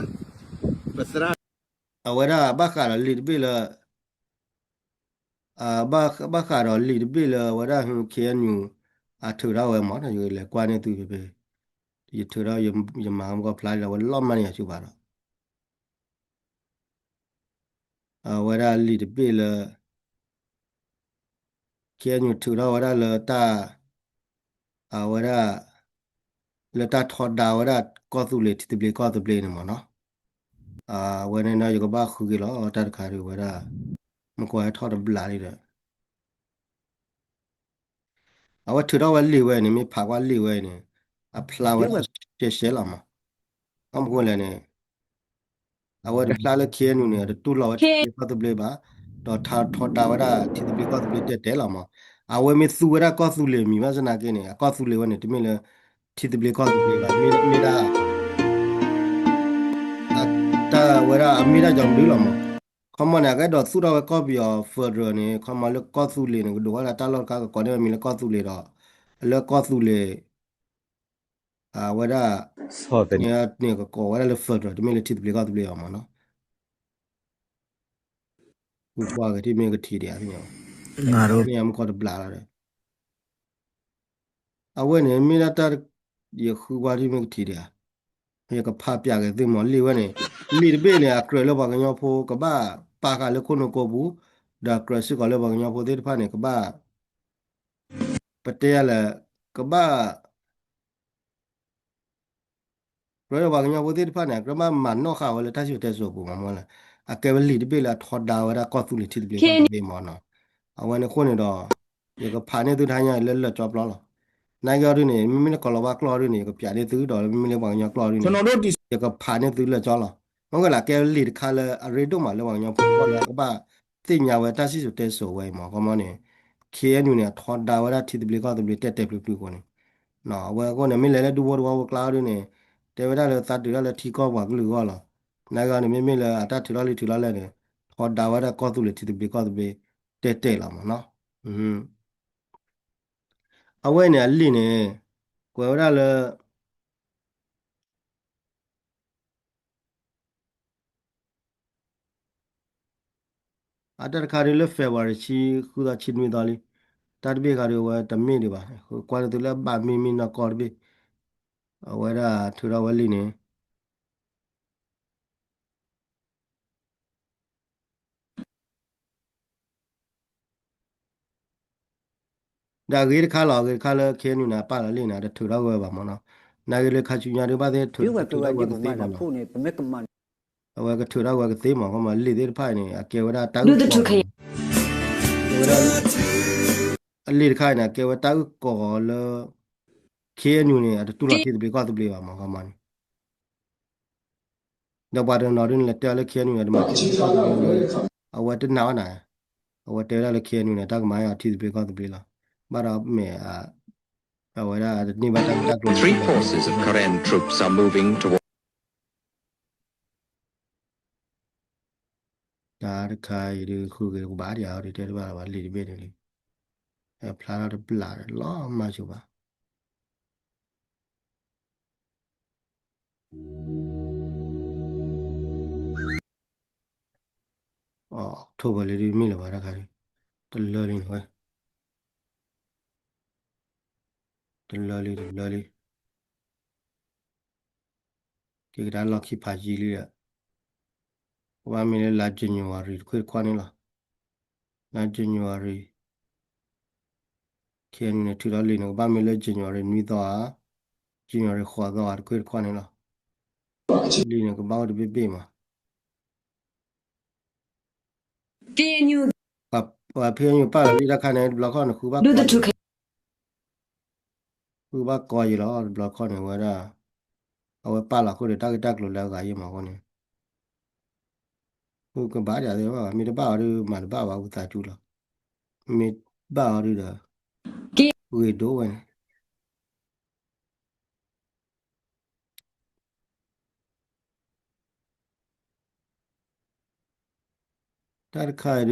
ပစရာအဝဲရဘခါလေလိတပိလအာဘခါတော့လိတပိလဝဒဟူခဲညူအထူတော့ဝဲမော်တော့ယူလေကွာနေသူပဲဒီထူတော့ယမမ်ကဖလိုက်တော့လော့မနေချူပါတော့အဝဲရလိတပိလခဲညူထူတော့ဝဒလေတာအဝဲရလေတာထော်ဒါဝဒကောသူလေတိပလေကောသူပလေနေမော်နော်ဝဲနေတော့ယကဘာခုကီလောတတ်ခါရဝဲရမကွာထော်ဒဘလာရီအဝထူတော့ဝဲလီဝဲနေမိဖာကွာလီဝဲနေအဖလာဝဲရှဲလာမှာအမကွလည်းနေအဝဲဖလာလေခဲနူနေတူလောကောသူပလေပါတော့ထော်တာဝဒတိပလေကောသူပလေတဲလာမှာအဝဲမီသူဝဲကောသူလေမိမစနာကင်းနေကောသူလေဝဲနေတမင်လေ ที่ตะเบลก็ตะเบลละมีดาอะตาเวลามีดาจอมดูละมั้งคอมมอนเนี่ยก็ดอสุดาก็บีอเฟอร์เดอร์เนี่ยคอมมาเลก็สุเลเนี่ยดูว่าตาลอดก็ก่อนเนี่ยมีเลก็สุเลดอแล้วก็สุเลเวลาเนี่ยก็เวลาเลเฟอร์เดอร์ที่มีเลที่ตะเบลก็ตะเบลออกมาเนาะกูว่าก็ที่มีก็ทีเดียวเนี่ยငါတို့เนี่ยมันก็ตะบลาละเอาเว้ยเนี่ยมีดาตาเดี๋ยวคือว่าที่มีก็ทีเดียวเนี่ยก็พาပြခဲ့သိမလီဝဲနေလီဘေနေအခရလောဘာကညောဖိုကဘာပါကလေခုနကိုဘူးဒါကရစစ်ကလောဘာကညောဖိုတေဖာနေကဘာပတေရလေကဘာရောဘာကညောဖိုတေဖာနေကမမန်နောခါဝလေတရှိတဲ့ဆိုဘူးမမောလားအကဲဝလီဘေလာထော်ဒါဝရကောသူလီတိဘေကောဘေမောနော်အဝနေခုနေတော့ဒီကဖာနေသူတိုင်းရလဲလဲကြောပလောလားနိုင်ကြရင်းနေမိမိနဲ့ကလောဘာကလောရင်းနေကပြတဲ့သူတော်မိမိနဲ့ဘာကညောကလောရင်းနေကျွန်တော်တို့ဒီဒီကဖာနေသူလဲကြောလားမဟုတ်လားကဲလီခါလဲအရေတို့မှာလဲဘာညောပေါ်လဲကဘာသိညာဝတရှိတဲ့ဆိုဝဲမောကမနေ KNU เนี่ยทอดดาวราทิตย์เบลก็ตะเบลเต็ดๆปลุกๆคนเนาะเว้ก็เนี่ยไม่เลยดูว่าคลาวด์เนี่ยแต่เวลาเราตัดดูแล้วทีก็ว่าก็รู้ว่าล่ะนายก็เนี่ยไม่เลยอัตถือแล้วเนี่ยทอดดาวราก็ตุเลยทิตย์เบลก็ตะเบลเต็ดๆละมั้งเนาะเอาไว้เนี่ยลีเนี่ยกว่าเวลาเราอัตราคาร์เรลเฟเวอร์ชีคือตัวชิดมีตอลีตัดเบคาร์เรว่าตะมีดีป่ะกว่าตัวแล้วบามีนะคอร์เบเอาไว้ละถือเราไว้ลีเนี่ย ဒါဂေခါလာဂေခါလာခဲနူနာပါလာလေနာတထူတော့ဝဲပါမနော်နာဂေလေခါချူညာတွေပါတဲ့ထူ Piwa ထူ piwa တော့ဝဲ di ကသေး buma ပါ da နော် pu ne peme kama အဝဲကထူတော့ဝဲကသေးမှာဟောမှာလေသေးဖိုင်နေအကေဝဒတောက် လူတထုခရ ကေဝဒအလေခိုင်နာကေဝတောက်ကောလခဲနူနေအတူလာတိဘေကောတဘေပါမှာဟောမှာတော့ဘာတော့နော်ရင်လက်တယ်ခဲနူနေဒီမှာတိဘေကောတဘေအဝဲတနာနာအဝဲတဲလာခဲနူနေတက်မာယာတိဘေကောတဘေလာဘာတော့မဲအဝဲဒါနေပါတက်လို့ Three forces of Karen troops are moving toward ဒါတခါဒီခုကဘာရအောင်ဒီတဲဘာဘာလီဒီဘေနေလေဖလာတော့ပလာလောမှချူပါအော်ထိုးပါလေဒီမိလပါတခါဒီတလော်လင်းဟဲ့တလော်လီဒီကဒါလောက်ခိဖာကြီးလေးဝါမီလေလာဂျန်နဝါရီခွေခွာနေလားလာဂျန်နဝါရီခဲနေထူတော်လေးနော်ဘာမီလေဂျန်နဝါရီနီးတော့ဂျန်နဝါရီခွာတော့ခွေခွာနေလားလီနေကဘောက်ဒီဘေမှာ KNU ပါဖေးညပါလီရခနဲ့ဘလော့ခေါနခုပါ လူတထုခ ခုပါကောရလောဘလော့ခေါနေဝရအဝပါလာခုတက်လို့လဲကရေးမှာခေါနေခုကဘာရတယ်ပါမိတပါရမန်ပါပါဥသာကျူလားမိပါရဒါဝေဒိုဝင်တတ်ခါရ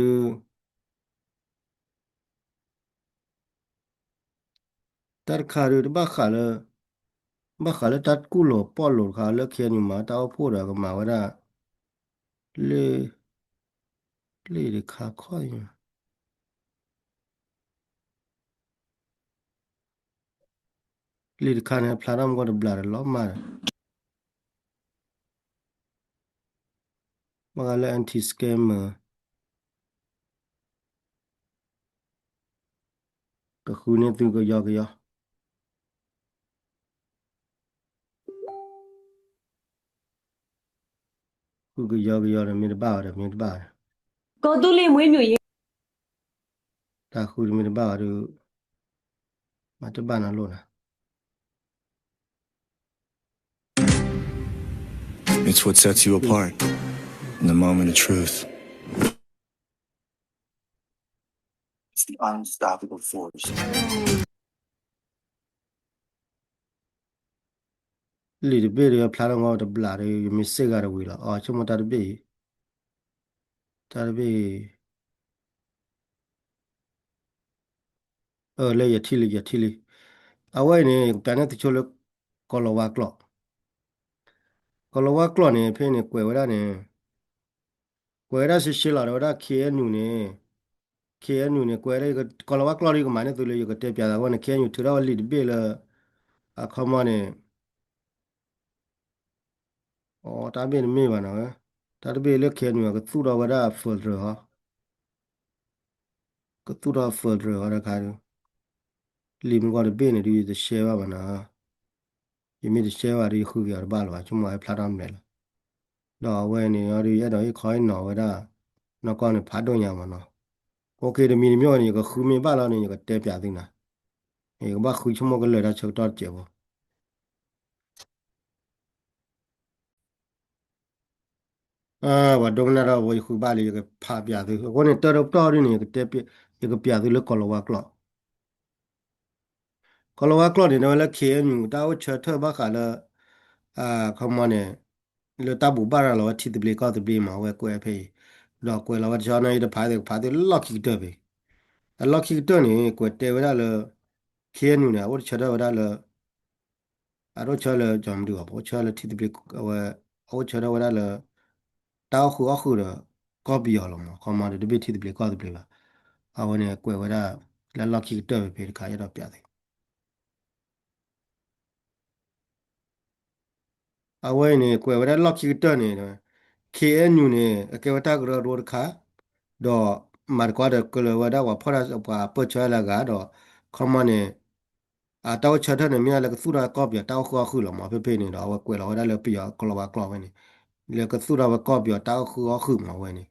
ဘာခါလတတ်ကူလောပေါ်လောခါလခဲညမှာတောက်ဖို့ရကမှာဝရလေလေခါခွိုင်းလေခါနဲ့ဖလာရမ်ကိုဘလာလောမာမကလည်း anti scammer တခုနဲ့သူကရောက်ခုကရောက်တယ်မြေတပါရတယ်ကောတူလေးမွေးမြူရေး ဒါခုမြေတပါရမတပါနာလို့လား It's what sets you apart in the moment of truth. It's the unstoppable force. ဒါတခါရဘာခါလတတ်ကူလောပေါ်လောခါလခဲညမှာတောက်ဖို့ရကမှာဝရလေလေခါခွိုင်း It's the unstoppable force. 里的贝的漂亮我的不拉的有没谁个的为了啊，什么他的贝，他的贝，来也提了，啊，我呢，本来就去了，搞了瓦克，搞了瓦克呢，偏呢，怪我了呢，怪了是写了的，我那 KNU 呢，KNU 呢，怪了一个搞了瓦克的一个买的都了一个代表的，我呢 KNU 提到里的贝了，啊，看嘛呢，哦，他贝的没完了，他的贝了 KNU 个做到我那 folder 哈，个做到 folder 我那看。里面我的贝呢，就是写完了，因为写完的后边罢了，就没拍到没了。那我呢，要是也到一考一脑袋的，那讲的拍到样嘛呢？我给的米苗呢，个后面罢了呢，一个代表的呢，一个把后期么个来了就到结果。啊，我懂那了，我以后把那个拍别的，我呢得到不到的呢，一个代表一个别的了搞了我搞。搞了我搞的呢，来看你，但我车头把下了，啊，看嘛呢？了大部把了我提的不搞的不嘛，我过配，然后过了我叫那一个排的老气的呗，啊老气的呢，过带回来了，看你呢，我车头回来了，啊我车了讲不对吧？我车了提的不我车头回来了，到后了搞必要了嘛，看嘛的都别提的不搞的不吧，啊我呢过回来了老气的呗，看一到别的。啊，我呢，过我的老气的呢，KNU 呢，给我打个罗卡，到马挂的过来我的我跑了把不出来个到，看嘛呢，啊，到车头呢，面那个苏拉高标到后后了嘛，被呢，然后我过了我的了不要，过了我搞完呢，那个苏拉我高标到后嘛，我呢，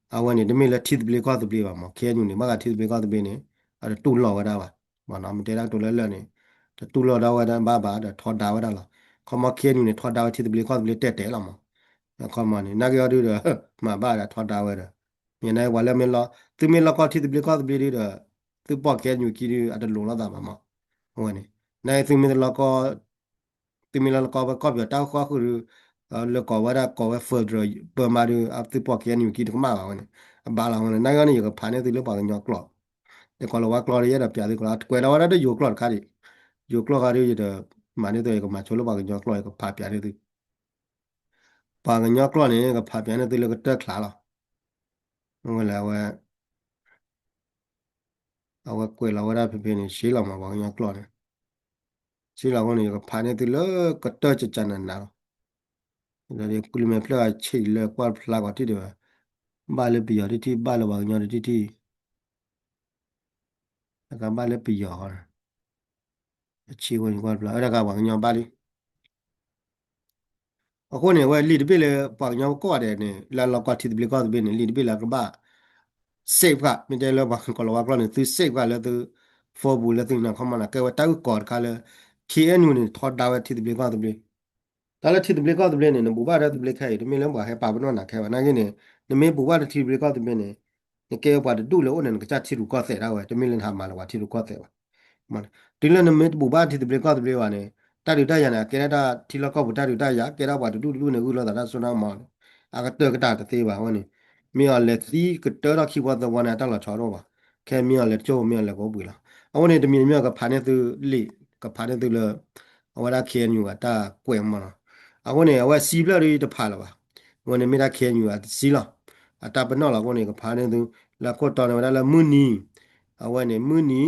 啊，我呢，这边了梯子不高的不嘛，KNU 呢，马个梯子不高的不呢，啊，都老我的哇，嘛，那么这样都来了呢，这都老的我的爸的，拖大我的了。เขามาเคียนอยู่ในทอดดาวที่ตะบลีก็ตะบลีเตะเตะละมั้งแล้วเขามานี่นักยอดดูเด้อมาบ้าละทอดดาวเด้อเนี่ยในวันละเมลละตึเมลละก็ที่ตะบลีก็ตะบลีเด้อตึปอกเคียนอยู่กี่อันลงละตามาโอ้นี่ในตึเมลละก็ตึเมลละก็เบียดาวก็คือแล้วก็ว่าได้ก็ว่าเฟิร์ดเลยเปิดมาดูอัพตึปอกเคียนอยู่กี่ถึงมาวันนี้บ้าละวันนี้นักยอดนี่อยู่กับพันเนี่ยตึเลือกปากยอกกลอแต่ก็เราว่ากลอเยอะแบบอย่างที่กลอดกวยเราว่าได้อยู่กลอดค่ะดิอยู่กลอดค่ะดิอยู่เด้อมาเนี่ยตัวเองก็มาชวนเราปากยอกกลอดก็พาเปียเนี่ย 把个鸟过年个旁边的对那个得卡了，我来我过了我那边的洗了嘛，把个鸟过年洗了我那个旁边对了个得就真难了，那里里面不了吃了光不拉个地的，买了必要的地，买了把个鸟的地，那个买了必要啊，吃过光不拉，那个把个鸟买的。ako ne wa lead bele pa nya ko de ne la ko ti bele ko be ne lead bele ko ba save ka mi de lo ba ko lo wa ko ne tu save ka le tu for bu le tu na ko ma na ke wa ta ko ka le knu ne thought da wa ti bele ko be ဒါလည်းထီတပလီကောက်တပလင်းနေဘူပါရတပလီခိုင်တမင်းလုံးပါဟဲပါပနောနာခဲပါနာကင်းနေနမေဘူပါရထီတပလီကောက်တပလင်းနေနကေပါတူလေအိုနေကချချီရူကောက်ဆဲတာဝဲတမင်းလင်းဟာမာလာဝါထီရူကောက်ဆဲပါမန်ဒီလနမေဘူပါထီတပလီကောက်တပလီဝါနေတာတူတရနာကေရတာထီလောက်ကောက်ဘူတာတူတရကေရပါတူတူနေကူလောတာဆွနာမောအာကတကတာတသေးပါဝနေမြေော်လက်စီကတောရခိဝတ်ဝနာတလာချောတော့ပါခဲမြေော်လက်ကျိုးမြေော်လက်ကိုဘူးလားအဝနေတမင်းမြေော်ကဖာနေသူလိကဖာနေသူလအဝရခဲညူကတာကွယ်မလား ako ne awa sibla ri de phala ba ngone mi da khen yu a sila ata pa no la ko ne ka pha ne tu la ko to ne la muni awa ne muni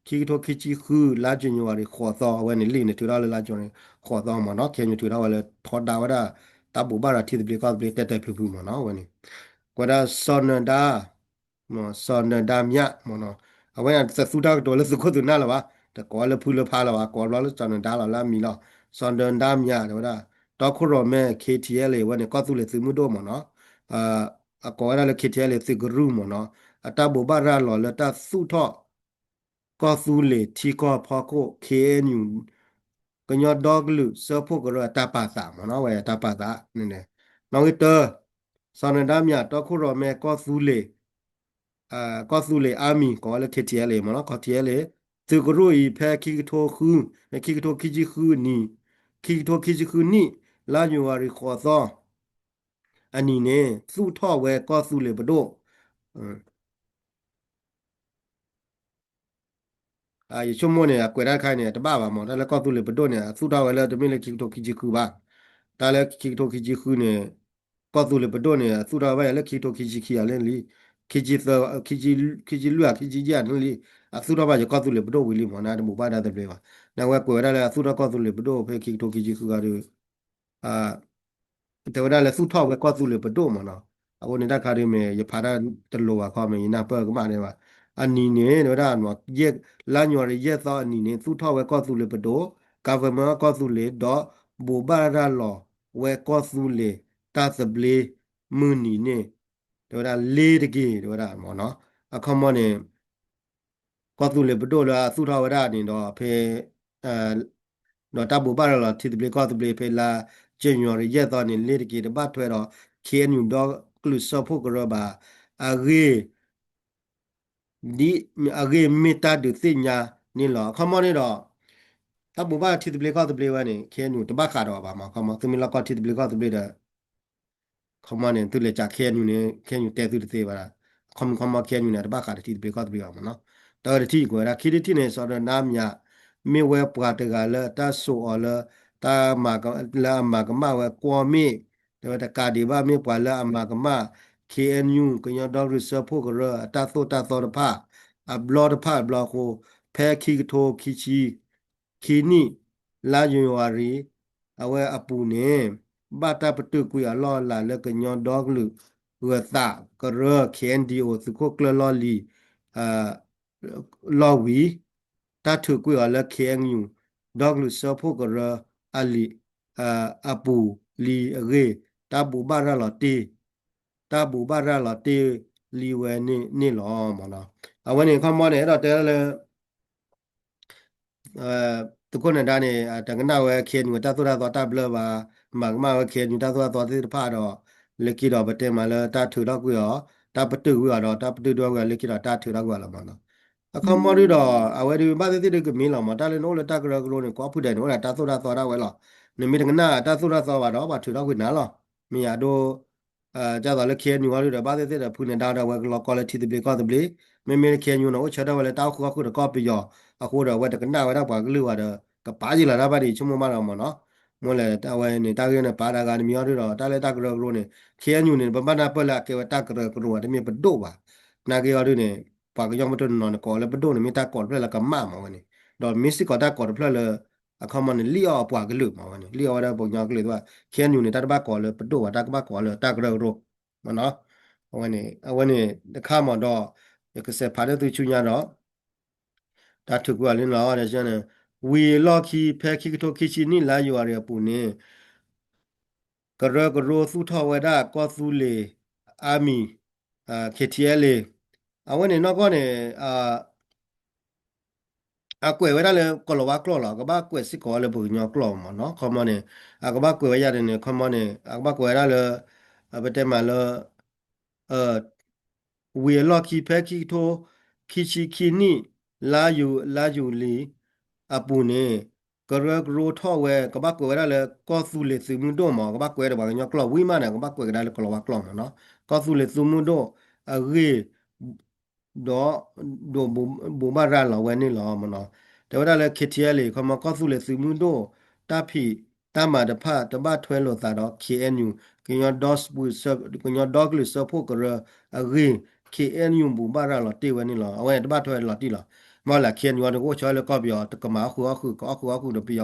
ki to ki chi khu la jin yu ri kho so awa ne li ne tu la la jin ne kho so ma no khen yu tu la wa le tho da wa da ta bu ba ra thi de ka de te te phu phu ma no wa ne ko da son da no son da mya mo no awa ya sa su da to le su ko tu na la ba ta ko le phu le pha la ba ko lo le son da la mi la son da mya da wa တော့ခုရောမဲ KTL လေဝနဲ့ကောသူလေသမှုတော့မနော်အကောရလေ KTL လေသဂရုမနော်အတဘဘရလောလတသုထော့ကောသူလေထီကောဖောကို KNU ကညောဒေါဂလူစဖို့ကရတပါစာမနော်ဝဲတပါစာနည်းနည်းနောက်တစနဒမြတော့ခုရောမဲကောသူလေကောသူလေအာမီကောလေ KTL လေမနော် KTL လေသဂရုဤဖဲခိကထိုခုခိကထိုခိကြီးခုနီ ခိတိုခိချခုနိလာညူဝါရီခေါ်သောအနီနေသူ့ထော့ဝဲကောသူလေဘဒိုအာယချုံမနေကွယ်ရခိုင်နေတပပါမောဒါလည်းကောသူလေဘဒိုနေသူ့ထော့ဝဲလည်းတမင်းလေခိတိုခိချခုပါဒါလည်းခိတိုခိချခုနေကောသူလေဘဒိုနေသူ့ထော့ဝဲလည်းခိတိုခိချခီရလဲလီခိချသောခိချလူခိချကြတယ်လီသူ့ထော့ဝဲကောသူလေဘဒိုဝီလီမောနာတမူပါဒါတဲ့ပြေပါနာဝဲကွယ်ရလည်းသူ့ထော့ကောသူလေဘဒိုဖေခိတိုခိချခုကရအာแต่ว่าแล้วสู้ทอกก็สู้เลยประโดมเนาะအခုနေတာခါရမယ်ရဖာရတလောပါခေါ်မယ်နာပတ်ကမနေပါအနီနေတော့နော်ရက်လာညော်ရရက်သောအနီနေသူ့ထောက်ဝဲကောသူလေပတို government ကောသူလေတော့ဘူဘာရလောဝဲကောသူလေတာသပလေမူနီနေတော့လေးတကေတော့မော်နော်အခမနေကောသူလေပတိုလာသူ့ထောက်ဝဲရနေတော့ဖေနော်တဘူဘာရလောတီတပလေကောသူလေဖေလာကျင်ရော်ရက်သောနေလေးတကေတပတ်ထွဲတော့KNU တော့ကလုစဖို့ကရပါအဂေဒီအဂေမီတာဒသိညာနီလောခမနေတော့တဘူဘာတီတပလေကောတပလေဝနေ KNU တပတ်ခါတော့ပါမှာခမသူမီလောကောတီတပလေကောတပလေတဲ့ခမနေသူလေချ KNU နေ KNU တဲသူသေးပါလားခမ KNU နေတပတ်ခါတီတပလေကောတပလေအောင်နော်တော်တတိကိုရခိတိနေဆိုတော့နာမြမေဝဲပွားတကလည်းတဆိုအော်လတာမာကလာမာကမဝဲကွန်မီတော့တကာဒီဘာမေပွာလာအမာကမ KNU ကညဒေါရစဖို့ကရတာသောတဖအဘလော့တဖဘလော့ကိုဖဲခိတိုခိချီခီနီလာယွန်ဝါရီအဝဲအပူနေဘာတာပတုကွေအလောလာလကညဒေါကလူဝတာကရ KNDO စကိုကလလော်လီအာလော်ဝီတာထုကွေအလ KNU ဒေါကလူစဖို့ကရအလီအပူလီရေတာဘူဘာရလော်တီတာဘူဘာရလာတေလီဝဲနေလောမနော်အဝနေခမနေတော့တဲလေတခုနဲ့ဒါနေတကနာဝဲခေညတာသူရတော့တာဘလပါမကမဝဲခေညတာသူရတော့တေဖာတော့လက်ကြီးတော့ဗတဲမှာလဲတာထူတော့ကွရောတာပတူကွရောတာပတူတော့ကလက်ကြီးတော့တာထူတော့ကွလာမနော်အခမရီတော့အဝဲဒီဘာတေတေကမင်းလောမတာလေနိုးလေတာကရကလို့နေကောဖူတယ်နော်တာသူရတော့ဝဲလောနေမိတကနာတာသူရတော့ပါတော့ဘာထူတော့ကွနာလောမရတော့ကြတော့လေခဲညူရလို့ဘာတဲ့ဖူနေတာတော့ဝဲလော quality တပလေးကောတပလေးမေခဲညူနော်ချက်တော့လေတောက်ခုတော့ကောပီရောအခုတော့ဝဲတကနာဝဲတော့ဘာကလူရတော့ကပါကြီးလာတာပါဒီချုံမမတော့မနော်မလဲတဝဲနေတာကရနေပါတာကနေမြောရတော့တာလေတကရကလို့နေခဲညူနေပပနာပလာကေဝတကရကလို့တမေပဒိုပါနာကေရလို့နေပါကကြောင့်မတွနော်ကောလေပဒိုနေမတာကောပလကမမဝနေတော့မစ်စစ်ကောတာကောပလလေအခမနေလီယောပွားကလူမဝနေလီယောရပုံညာကလေးတော့ခဲညူနေတာတဘကောလေပဒိုတာကဘကောလေတကရရောမနော်အဝနေတခါမှတော့ရကစဖာတဲ့သူချူညာတော့တာထုကွာလင်းလာရတဲ့ကျန်ဝီလော်ခီဖဲခိကတိုခိချီနီလာယူရပူနေကရကရိုသူထဝဒကောသူလေအာမီKTL အဝနေတော့ကောနေအကွယ်ဝဲတယ်ကလောဝါကလောလာကဘာကွယ်စစ်ကောလေဘူညောကလောမနော်ခမနေကဘာကွယ်ဝဲရတယ်နေခမနေကဘာကွယ်ရလေဘတဲမလဝေလော်ခီဖဲခီတိုခီချီခီနီလာယူလီအပူနေကရဂရိုထောဝဲကဘာကွယ်ရလေကောသူလေစုမှုတော့မကဘာကွယ်ရပါညောကလောဝိမနာကဘာကွယ်ရလေကလောဝါကလောမနော်ကောသူလေစုမှုတော့အရေဒိုဘူဘာရလာဝဲနေလောမနော်แต่ว่าแล้ว KTL เลยเขามาก็สู้เลยซื้อมือโดตาพี่ตามาตะพะตะบะถวยโลตาดอก KNU กิยอดอสบุซกิยอดอกเลยซอพวกกระอเร KNU บุบาระละเตวนี่ล่ะเอาไว้ตะบะถวยละติล่ะมาละ KNU ก็ชอยแล้วก็เปียตะกมาคือก็ดเปีย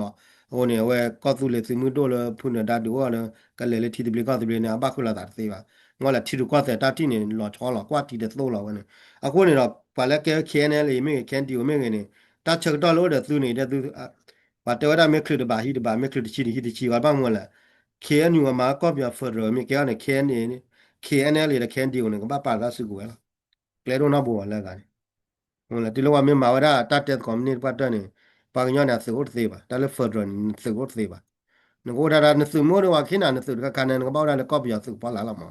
โอ้เนี่ยเว้ก็สู้เลยซื้อมือโดเลยพุ่นดาดูว่าเลยก็เลยทีตะเบลก็ตะเบลเนี่ยบะคุละตาเตวะงอละทีดูก็แต่ตาที่เนี่ยหลอชอละกว่าทีเดโตละวะเนี่ยအခုเนี่ยปาละแก KNL ไม่แคนดิโอไม่เนี่ยတာချက်တော့လို့တဲ့သူနေတဲ့သူဘာတော်ရမယ်ခရစ်ဘာဟိတဘာမယ်ခရစ်ချီဟိတချီဘာမလဲ KNU မှာကော့ပြဖရမြေကနေ KNL ရဲ့ KNDO နဲ့ကဘာပါကစုကိုလားကလဲတော့ဘောလာကနေဟုတ်လားဒီလိုကမြေမာဝရတတ်တဲ့ကွန်မြူနတီပတ်တဲ့နေပါကညနာစုတ်သေးပါဒါလည်းဖရစုတ်သေးပါငကိုဒါနစုမိုးတော့ခိနာနစုကခါနေကဘောလာကော့ပြစုပေါ်လာလာမ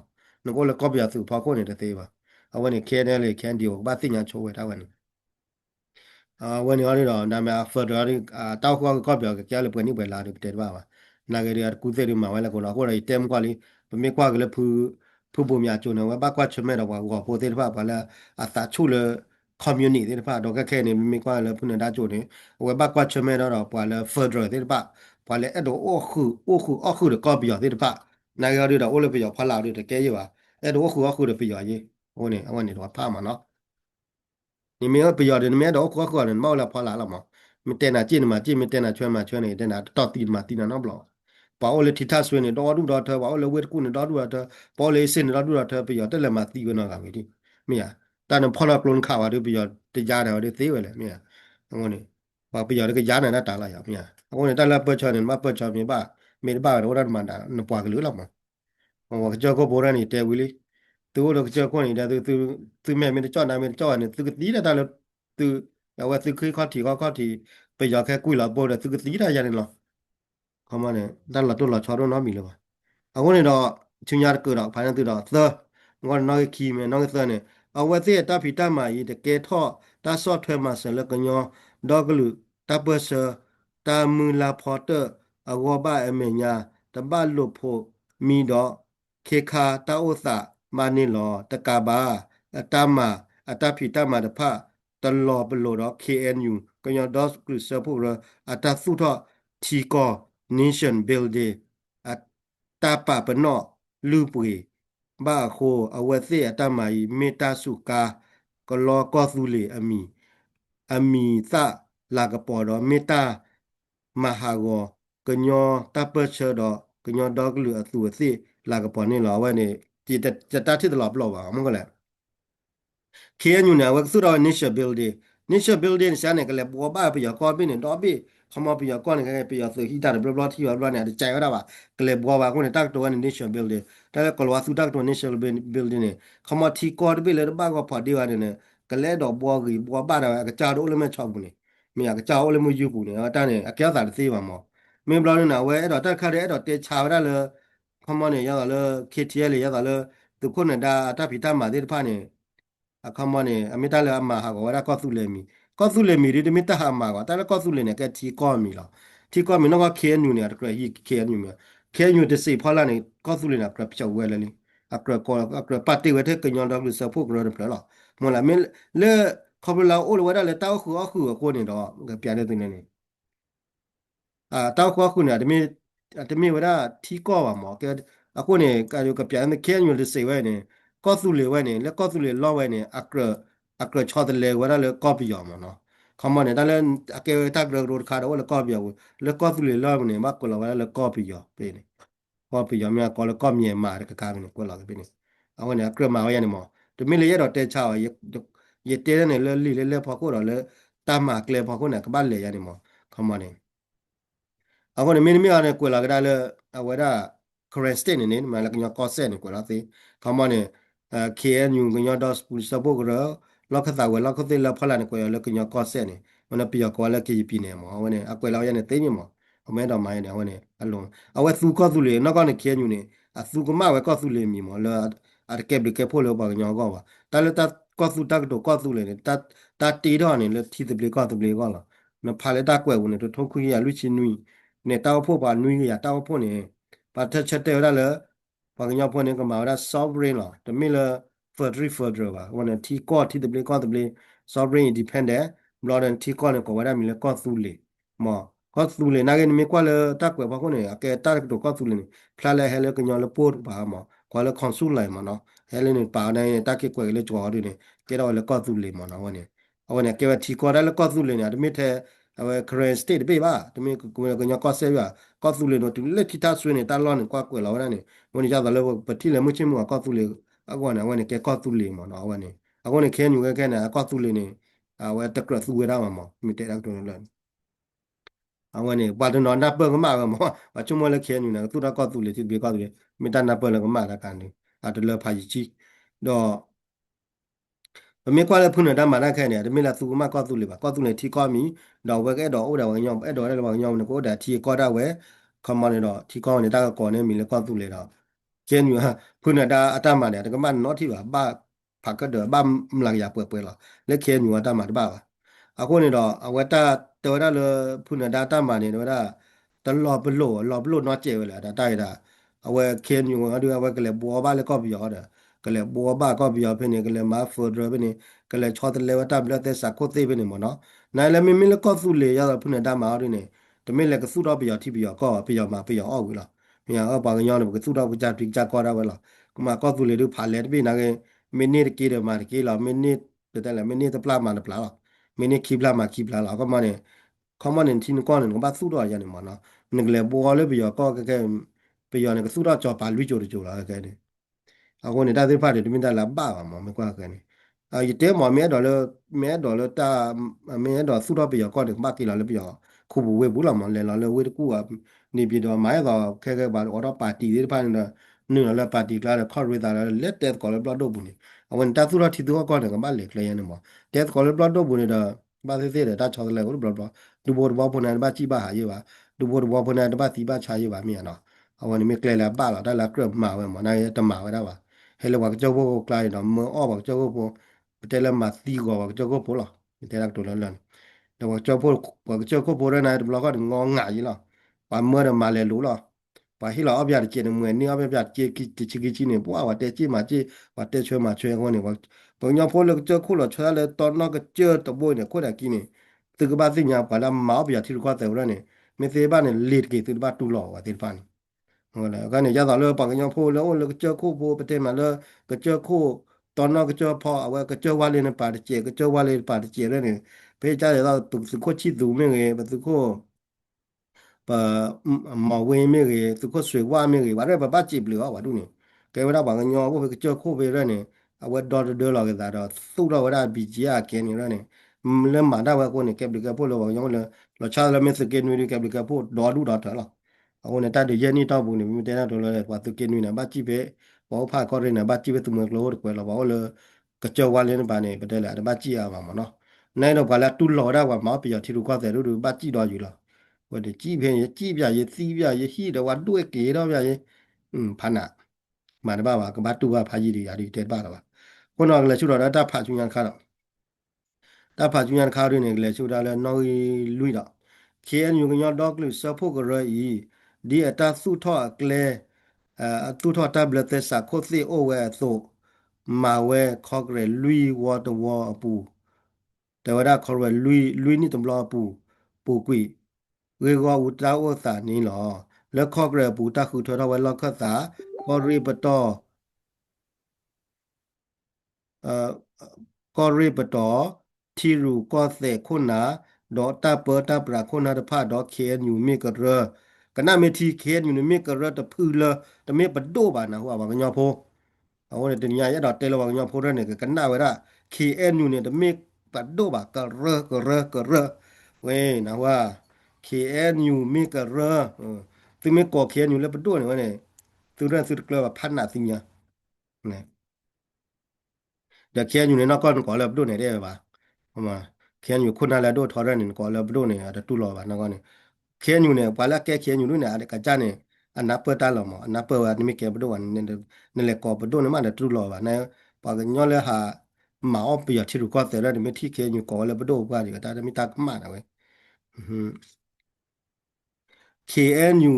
ငကိုလည်းကော့ပြစုဖောက်ကိုနေတဲ့သေးပါအဝနေ KNL KNDO ဘာသိညာချိုးဝဲတာဝင် วันนี้เราเนี่ยนามาฟอร์ดเราต้าก็เปล่าแค่เลยเปิดนี่เปิดลาดิเปิดว่านาเกลียกูเตอร์มาไว้แล้วก็เราก็เลยเต็มกว่าเลยไม่กว่าก็เลยผู้บุญญาจุนว่าบ้ากว่าชไม่เราว่าโปรเตอร์ว่าแล้วอาสาชูเลยคอมมูนิตี้ว่าเราก็แค่นี้ไม่กว่าเลยผู้นั้นได้จุนเนี่ยว่าบ้ากว่าชไม่เราว่าแล้วฟอร์ดเราที่ว่าว่าแล้วไอ้ดอกโอ้คือเด็กก็เปล่าที่ว่านาเกลียเราโอ้เลยเปล่าพอเราเด็กแก่ยี่ว่าไอ้ดอกโอ้คือเด็กเปล่ายี่โอ้เนี่ยวันนี้เราพามาเนาะ 你没有必要的，你没到火火人冒了跑来了嘛？没带那进嘛，进没带那圈的，带那到地嘛，地那那不了。把我的其他水呢，到处到他，把我的尾骨呢，到处到他，把我的身到处到他，不要得了嘛，地个那个没的，没呀。但是跑了不能看话，就不要在家的，就走回来，没呀。我呢，把不要这个家呢，那打了呀，没呀。我呢，但了不穿呢，嘛不穿没把，没得把我那嘛打，那把个流了嘛。我叫个波兰呢，带回来。ตัวเราเจอคนนี้ได้ตัวแม่ไม่ได้จ้อนาไม่ได้จ้อเนี่ยตัวตีได้แล้วตัวแต่ว่าตัวคือข้อที่ไปอยากแค่กุยหลับโบแต่ตัวตีได้ยังไงหรอเขามาเนี่ยด้านหลังตัวหลังชอบน้องมีเลยวะเอาคนนี้เราชิงยาเกิดเราภายในตัวเราเสืองอนน้องขี้เมน้องเสือเนี่ยเอาไว้เสียตาผิดตาหมายแต่เกท่อตาซอดเทอมาเสร็จแล้วก็ยอดอกลุตาเบอร์เซอตามือลาพอเตอร์อาวบ้าเอเมียตาบ้าลุโพมีดอกเคคาตาโอสะ มานี่หรอตะกาบาอะตามาอะตาผิดตามาตะพะตลอดเปโลดอก KNU ก็ยังดอสกรุสพวกเราอะตาสุทอทีกอ Nation Building อะตาปะปะนอลูปุยบ้าโคอเวเซอะตามาอีเมตาสุกาก็รอก็สุเลอามีซะลากะปอดอเมตามหากอก็ยอตาเปเชดอก็ยอดอกเหลือตัวสิลากะปอนี่หรอไว้นี่ จะตัดที่ตลอดเปล่าวะมันก็แหละ KNU เนี่ยว่าสุดา initial building initial building ใช่เนี่ยก็เลยบัวบ้าไปอย่าก้อนไปเนี่ยดอกบี้เขามาไปอย่าก้อนเนี่ยก็ไปอย่าซื้อที่ตัดบล็อกที่ว่าบล็อกเนี่ยใจก็ได้ว่าก็เลยบัวว่าคนเนี่ยตั้งตัว initial building แต่ก็ว่าสุดตั้งตัว initial building เนี่ยเขามาที่ก้อนไปเลยบ้าก็พอดีว่าเนี่ยก็เลยดอกบัวบ้าเนี่ยก็จ้าดูเลยไม่ชอบกูเนี่ยไม่อยากจ้าเลยไม่ยุ่งกูเนี่ยแต่เนี่ยแก้วสารสีว่ามั้งไม่บล็อกเนี่ยนะเว้ยดอกแต่คาเดดอกเตะชาวได้เลยเขามาเนี่ยยาเลย KTL เลยยาเลยทุกคนเนี่ยได้ถ้าพิธามาได้ผ่านเนี่ย အခမနဲ့အမိတလည်းအမဟာကောရကောသူလည်းမီကောသူလည်းမီဒီမိတဟာမှာကောတာလည်းကောသူလည်းနဲ့ကတီကောမီလားတီကောမီနော်ခဲနူနဲ့ကရဟီခဲနူမြခဲနူတစိဖောလာနဲ့ကောသူလည်းနဲ့ကပြောဝဲလည်းအခရကောအခရပတ်တိဝဲတဲ့ကညောင်းတော့လူစဖို့ကရတယ်ဖလားမလားမင်းလေခေါပလာအိုလဝဒါလည်းတောက်ခုအခုကိုနေတော့ပြန်တဲ့တင်နေတောက်ခုအခုနေတမီဝဒါထီကောပါမောကဲအခုနေကာယကပြန်တဲ့ခဲနူလည်းစိဝဲနေကောသူလေဝဲနေလက်ကောသူလေလောဝဲနေအခရချောတဲ့လေဝဲလည်းကောပီယောမနော်ခမနဲ့တလည်းအကေတက်ရရိုခါတော့လည်းကောပီယောလက်ကောသူလေလောဝဲနေမကလောဝဲလည်းကောပီယောပေးနေကောပီယောမြကောလည်းကောမြေမာတဲ့ကားနေကောလာပေးနေအဝနဲ့အခရမာဝဲနေမောတမီလေရတော့တဲချောရတဲနေလေဖော်ကိုတော့လေတာမကလေဖော်ကိုနဲ့ကပတ်လေရနေမောခမနဲ့အခုနေမင်းမရနဲ့ကွယ်လာကြတယ်အဝဲတာ current state နေမလာကညကောဆက်နေကွယ်လာသေးခမနဲ့KNU ကညတော့စပုတ်ရောလောက်ခတာဝဲလောက်ခတဲ့လောက်ဖလာနေကွယ်လောကညကောဆက်နေမနပြကောလည်း KP နေမောဟိုနေအကွယ်လောက်ရနေသိမြမောအမဲတော်မိုင်းနေဟိုနေအလုံးအဝဲသူကောသူလေနောက်ကနေ KNU နေအသူကမဝဲကောသူလေမြမောလောအကဲဘကဖို့လောပါညကောပါတလည်းတကောသူတက်တော့ကောသူလေတတီတော့နေလေတီတပလကောသူပလကောလားမဖာလေတကွယ်ဝင်နေထုတ်ခွေရလူချင်းနွီနေတောက်ဖို့ပါနွီရတောက်ဖို့နေပါထချက်တဲ့ရလဲဘာကညဖို့နေကမှာရ sovereign လားတမီလ federal ပါဝန်တီကောတီတပလကောတပလ sovereign independent ဘလော်ဒန်တီကောနေကိုဝရမီလေကောသူလေမောကောသူလေနာကနေမီကွာလေတက်ကွယ်ဘာခုနေအကဲတက်တော့ကောသူလေဖလာလေဟဲလေကညလေပို့ပါမောကွာလေ consul လိုက်မနော်ဟဲလေနေပါနေတက်ကွယ်လေကြော်ရနေကဲတော့လေကောသူလေမနော်ဝန်နေအဝန်နေကဲတီကောရလေကောသူလေနေတမီထဲအဝဲ current state ပေးပါတမီကိုညကောဆက်ရကောသူလေတော့တူလက်ခိတာဆွေးနေတာလောနေကွာကွယ်လောရနေဝန်နေကြတော့လေပတိလေမချင်းမကောသူလေအကွာနေဝန်နေကဲကောသူလေမနော်ဝန်နေအခုနေခဲညူခဲနေကောသူလေနေအဝဲတက်ကရသူဝဲရမှာမမိတဲ့တော့လဲအဝဲနေပါတော့နပ်ပကမှာမအချုံမလဲခဲညူနေသူတော့ကောသူလေသူဘေကောသူလေမိတနပ်ပလဲကမှာတာကန်နေအတလဲဖာကြီးတော့အမေကွာလည်းဖုန်တာမာနခဲနေတယ်မေလာသူကမကောသူလေပါကောသူလေထီကောမီတော့ဝဲကဲတော့ဥတော်ဝညောအဲ့တော်လည်းဝညောကိုဒါထီကောတာဝဲခမနေတော့ထီကောနေတာကောနေမီလေကောသူလေတော့ကျင်းယူဟာဖုန်တာအတမနေတကမနော့ထီပါဘာဖကတဲ့ဘာမလာရပွဲလာလက်ခဲညူအတမတပါ အခုနေတော့အဝတ်တာတော်ရလဖုန်ဒါတာမနေတော့တလောဘလို့တော့ကျေဝလာဒါတိုက်တာအဝဲခင်ယူအဒူအဝဲကလေးဘောပါလေကော့ပြောတယ်ကလေးဘောပါကော့ပြောဖိနေကလေးမာဖိုဒရဖိနေကလေးချောတလေဝတာဘလတဲ့စကုသေးဖိနေမနော်နိုင်လည်းမင်းလည်းကော့စုလေရတော့ဖုန်ဒါမအားရနေတမင်းလည်းကစုတော့ပြောတိပြောကော့ပြောမှာပြောအောက်ဘူးလားမြန်အောက်ပါကညောင်းလည်းကစုတော့ကြတိကြကောတာပဲလားကမကော့စုလေတို့ဖာလေတပိနာကမိနစ်ကေးတယ်မာကေးလာမိနစ်တဲ့လည်းမိနစ်တပလာမာတပလာမင်းခိပလာမှာခိပလာလာကမနဲ့ခမနဲ့တင်းကောနဲ့ကဘာစုတော့ရနေမနော်ငကလေဘောလေပြောကောကဲပြောနေကစုတော့ကြောပါလွိကြိုကြိုလာကဲနေအခုနေတာသေးဖတ်တယ်တမင်တလာပါပါမကွာကဲနေရတဲမမဲတော်တာမဲတော်စုတော့ပြောကောတယ်ဘာကီလာလေပြောခုဘဝေဘူးလာမလဲလာလေဝေတကူကနေပြီးတော့မိုင်းတော့ခဲပါတော့ပါတီသေးဖတ်နေနုလည်းပါတီကလာခေါ်ရတာလက်တက်ကောလည်းဘလို့ဘူးနေအဝန်တသူတော့ထီတော့ကောတယ်ကမလေကလေးနေမတဲ့ကောလည်းဘလို့ဘူးနေတာဘာသေးသေးတာချောတယ်လေဘလို့ဒူဘောဘောဖုန်နဘာကြည့်ပါဟာရေးပါဒူဘောဘောဖုန်နတဘာတီပါချာရေးပါမြန်နော်အဝန်မီကလေးလာပါလာဒါလာကရမှာဝဲမနိုင်တမှာဝဲတာပါဟဲလဝကကြောဘောကလိုက်တော့မောဘောကြောဘောပတဲလမတီကောကြောဘောလားတဲ့ရက်တော်လန်တော့ကြောဘောကြောဘောရနိုင်ဘလောကငေါငါကြီးလားပါမရမာလေလူလားပါဟီလာအပြတ်ကျင်းမွေနေအပြတ်ကြေကီချီနေပွားဝတဲ့ကြည့်မှာကြည့်ဝတဲ့ချွဲမှာချွဲကောနေဘောပုံညာဖိုးလို့ကြောခုလို့ချွဲလဲတော်တော့ကကျတဘိုးနေခွတဲ့ကီနေသူကဘာသိညာပါလာမောပြတီကွာတဲ့ရနေမေသေးပါနေလစ်ကေသူဘာတူလောဝတဲ့ပန်ဟုတ်လားကနေရတော့လို့ပကညာဖိုးလို့လို့ကြောခုဖိုးပတဲ့မှာလို့ကကြောခုတော်တော့ကကြောဖောအဝဲကကြောဝါလေးနေပါတဲ့ကြေကကြောဝါလေးပါတဲ့ကြေရနေဖေးကြရတော့သူခွချီသူမင်းရေဘသူခိုပါမဝင်းမေရေသူကဆွေဝါမေရေဘာရဲဘာကြည့်ဘလို့ဝါဒုနေကဲဝရဘာငညောကိုကြောခုဖေးရနေအဝဲဒေါ်ဒေါ်လောကစားတော့သူ့တော့ဝရဘီဂျီယာကဲနေရနေလဲမာဒါဝကိုနေကပ်ဘကပို့လို့ရောင်းလဲလောချာလမစကေနွေကပ်ဘကပို့ဒေါ်ဒူတော့တယ်လားအခုနေတတ်ရနေတော့ဘူးနေမြတဲတော့လဲကွာသူကေနွေနေဘာကြည့်ပဲဘောဖာကောရနေဘာကြည့်ပဲသူမကလို့ကွယ်လောဘာလို့ကကြောဝါလင်းပါနေပတဲလာဘာကြည့်ရမှာမနော်နိုင်တော့ဘာလဲတူလော်တော့ကမောပြထီလူခွာတယ်တို့ဘာကြည့်တော့ယူလားဝတ်ကြည့်ဖင်ကြည့်ပြရသီးပြရဟိတော့ဝတွေ့ကေတော့ပြရဖာနာမာနဘာကဘာတူကဖာကြီးတွေရာဒီတဲပါတော့ခုနကလည်းချူတော့တာဖာချူညာခါတော့တာဖာချူညာခါရင်းနေလည်းချူတာလည်းနော်လွိတော့ KNU ကညတော့ကလူစဖို့ကရဤဒီအတာစုထော့ကလဲသူထော့တက်ဘလက်သက်စာခိုစီအိုဝဲသို့မာဝဲခေါကရလွိဝတ်ဝအပူတဝရခေါ်ရလွိနိတမလောပူကွီဝေကောဝတာဝစာနီလောလက်ခေါကရပူတခုထော်ဝဲလောက်ခတ်စာကောရီပတော်ကောရိပတော်တီရူကောစေခုနာဒေါ်တာပတာပရာခုနာတဖာဒေါ်ခေညူမီကရကနမေတီခေညူမီကရတဖူလတမေပဒိုဘာနာဟောဘာညောဖိုအော်တညရတော့တဲလောဘာညောဖိုရနေကနဝရခေညူနေတမေပဒိုဘာကရဝေနာဝခေညူမီကရသူမေကောခေညူလေပဒိုနေဝနေသူရသူကလဖတ်နာစညာနေဒါခဲညူနေတော့ကောကောလည်းဘလို့နေတယ်ပါဟိုမှာခဲညူခုနလည်းတို့ထော်ရနေကောလည်းဘလို့နေတာတူလောပါနော်ကောနေခဲညူနေပါလာခဲညူနေအဲ့ကကြနေအနာပတာလောမအနာပဝနိမကေဘလို့နေနေလေကောဘလို့နေမှတူလောပါနေပါကညောလဲဟာမောပြချီရကောတဲ့ရနေမတိခဲညူကောလည်းဘလို့ပါဒီကတာမိတာကမှတာပဲဟွန်း KNU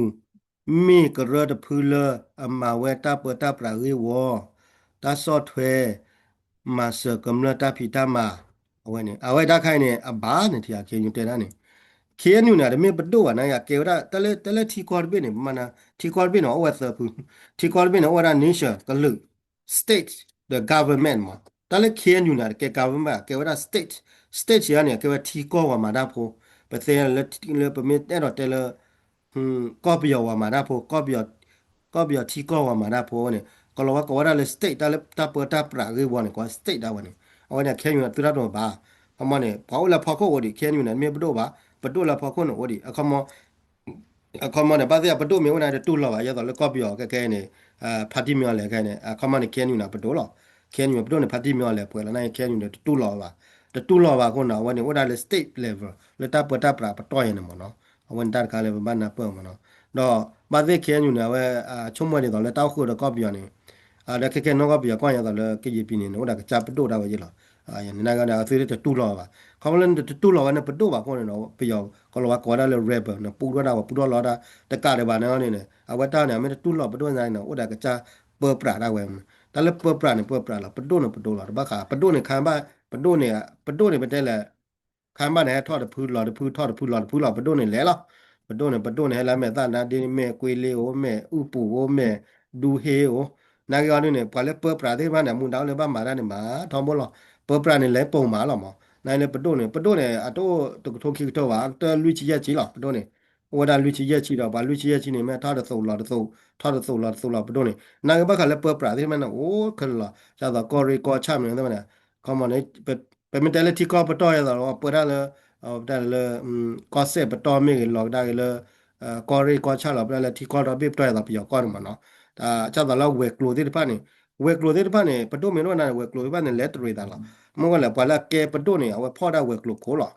มีกระดพูเลอมาเวตาเปตาปราเรวตาซอทเวมาเสกำเนตาพิตามาเอาไว้เนี่ยเอาไว้ตาใครเนี่ยอบาเนี่ยที่อาเกยูเตนะเนี่ย KNU เนี่ยไม่บดดูอ่ะนะอยากเกวดาแต่ละที่กอร์เบเนี่ยมันนะที่กอร์เบเนี่ยเอาไว้เสพูที่กอร์เบเนี่ยเอาไว้ nation ก็ลึก state the government มาแต่ละ KNU เนี่ยเก government เกวดา state เนี่ยเกวดที่กอว่ามาดาโพเปเซle permit แต่ละก็เปียวว่ามาได้พอก็เปียวที่ก็ว่ามาได้พอเนี่ยก็เราว่าก็ว่าได้เลยสเตทได้เลยตาเปิดตาปรากเลยวันนี้ก็สเตทได้วันนี้เอาเนี่ยแค่อยู่นะตัวนั้นบ้าเพราะมันเนี่ยพอเราพอเขาโอดีแค่อยู่นะไม่ประตูบ้าประตูเราพอเขาหนูโอดีเอาคำว่าเนี่ยบ้านที่ประตูมีวันไหนจะตู้เราอ่ะยังตอนแล้วก็เปียวแค่เนี่ยพาร์ตี้มีอะไรแค่เนี่ยคำว่าเนี่ยแค่อยู่นะประตูหรอแค่อยู่ประตูเนี่ยพาร์ตี้มีอะไรเปิดแล้วนั่นแค่อยู่เนี่ยตู้เราอ่ะแต่ตู้เราอ่ะคนน่ะวันนี้ว่าได้เลยสเตทเลเวลแล้วตาเปิดตาปรากประตูอย่างนั้นมั้งเนาะวันตัดการเลยบ้านนับเปิดมั้งเนาะတော့ဘာသိခဲညူနေဝဲချုံမနေတော့လဲတောက်ခုတော့ကော့ပြောနေဒါခဲနောကပြောကွာရတော့လဲကေဂျီပီနေနော်ဒါကချပ်တိုးတာပဲကြီးလားယနေနာကလည်းအသေးတူလောပါ เขาเล่นตู้เราเนี่ยประตูว่าคนเนาะไปยอก็เราว่าก็ได้เลยแรปเนาะปูด้วยว่าปูด้วยเราได้แต่การในบ้านเนี่ยเอาไว้ตาเนี่ยไม่ได้ตู้เราประตูไหนเนาะโอ้ได้ก็จะเปิดปราได้เว้ยแต่แล้วเปิดปราเนี่ยเปิดปราเราประตูเราบ้าค่ะประตูเนี่ยข้างบ้านประตูเนี่ยเป็นได้แหละข้างบ้านเนี่ยทอดพื้นเราพื้นทอดพื้นเราพื้นเราประตูเนี่ยแหละล่ะประตูเนี่ยแล้วแม่ตานาดีแม่กุยเลโอแม่อุปูโอแม่ดูเฮโอนายกรเนี่ยพอแล้วเปิดปราที่บ้านเนี่ยมุนดาวเลยบ้านมาได้เนี่ยมาทอมบ่ล่ะเปิดปราเนี่ยแหละปุ่งมาหรอมั้ง နိုင်လေပဒုံနေအတော့တိုခိတော့ပါတလူချီရက်ကြီးလားပဒုံနေဝဒါလူချီရက်ကြီးတော့ဗာလူချီရက်ကြီးနေမဲ့ထားတဲ့သုံးလားသုံးထားတဲ့သုံးလားပဒုံနေနိုင်ဘက်ကလည်းပပရာဒီမနော်အိုးခလလာကျတော့ကော်ရီကောချမနေတယ်မနော်ကမနေပမတဲလက်တီကောပတော့ရတော့ပရလည်းဒါလည်းကောဆက်ပတော့မေလောဒါလည်းကော်ရီကောချလာပလည်းတီကောတော့ပြတော့ရတော့ပြောကောမနော်ဒါကျတော့လောက်ဝဲကလိုတဲ့ဖာနေဝဲကလိုတဲ့ဖာနေပဒုံမင်းတော့နာဝဲကလိုဖာနေလက်တွေတာလားမကလည်းပလာကဲပဒုံနေအဝဲဖော်တာဝဲကလိုခိုးလား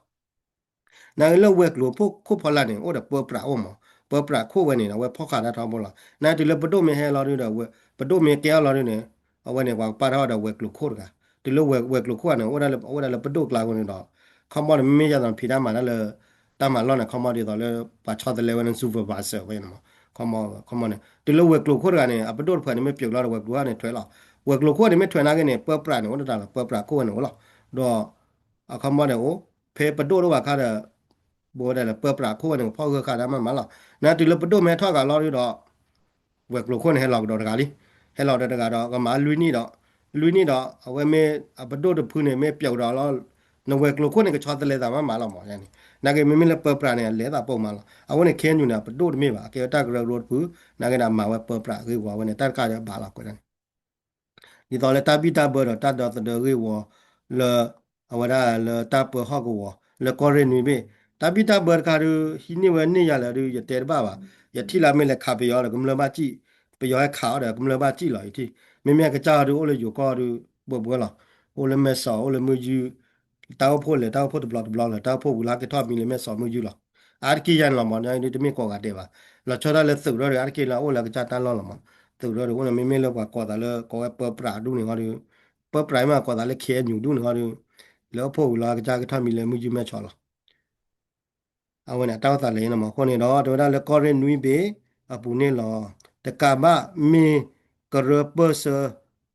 နာလဝက်ကလိုဖို့ခုဖလာနေဩဒါပပရာဩမပပရာခိုးဝဲနေတာဝဲဖောက်ခါတာထောင်းပေါ်လာနာဒီလပဒုမေဟဲလာရတော့ဝဲပဒုမေကဲလာရနေအဝဲနေကွာပါတော့ဝဲကလိုခိုးတကဒီလဝဲကလိုခိုးနေဩဒါလပဒုကလာကုန်နေတော့ခမောမေရတော့ဖိတာမှာလည်းတမလောနဲ့ခမောဒီတော့လေပါချတဲ့လေဝဲနစူပပါဆဝဲနမခမောနေဒီလဝဲကလိုခိုးကနေအပဒုဖာနေမပြုတ်လာတော့ဝဲကလိုကနေထွဲလာဝဲကလိုခိုးနေမထွဲနာကနေပပရာနေဩဒါပပရာခိုးနေဩလားတော့အခမောနေဩဖေပဒုတော့ခါတဲ့ บัวได้ละเปิดปากคู่หนึ่งพ่อคือขาดมันมาหรอนะติลปดูแม่ทอดกับเราด้วยดอกเวกลูกคนให้เราดอกกาลิให้เราดอกกาดอกก็มาลุยนี่ดอกเอาไว้แม่เอาปดูดพื้นเนี่ยแม่เปียกดอกแล้วนเวกลูกคนเนี่ยก็ชอบทะเลแต่ว่ามาเราหมออย่างนี้นักเก็ไม่ละเปิดปากเนี่ยเหลือแต่ปุ่มมาละเอาไว้ในเคนอยู่เนี่ยปดูไม่ว่าเกี่ยวกับเราโรดพื้นนักเก็นำมาไว้เปิดปากคือว่าไว้ในตั้งการจะบาลก็ได้ဒီတော့လေတပိတာဘောတော့တတ်တော့တဲ့ရေဝလေအဝဒါလေတပ်ပဟောကောလေကောရနေပြီတပိတာဘောကာရဟိနေဝနေရလာရရတဲ့ဘာပါယတိလာမဲလေခါပြောရကမလမကြည့်ပြောရခါတယ်ကမလမကြည့်လာဤတိမင်းမြကကြာရအိုလေယောကောရဘောလာအိုလေမဲဆောအိုလေမူယူတောက်ဖို့လေတောက်ဖို့ဘလော့လေတောက်ဖို့ဘူးလာကထောက်မီလေမဲဆောမူယူလာအာကီရန်လာမနိုင်ဒီတမီကောကတဲ့ပါလာချောရလေသုရရအာကီလာအိုလာကကြာတန်လောလာမသူတို့ကမင်းမလောက်ကောတာလေကောပပရာဒူနေငါတို့ပပရိုင်မှာကောတာလေခဲညူဒူနေငါတို့လောဖို့လာကြကထမီလေမူကြီးမဲ့ချော်လာအဝင်တောက်တာလေနမခေါနေတော့တို့ဒါလေကောရင်နွီဘေအပူနေလောတကမမီကရပစ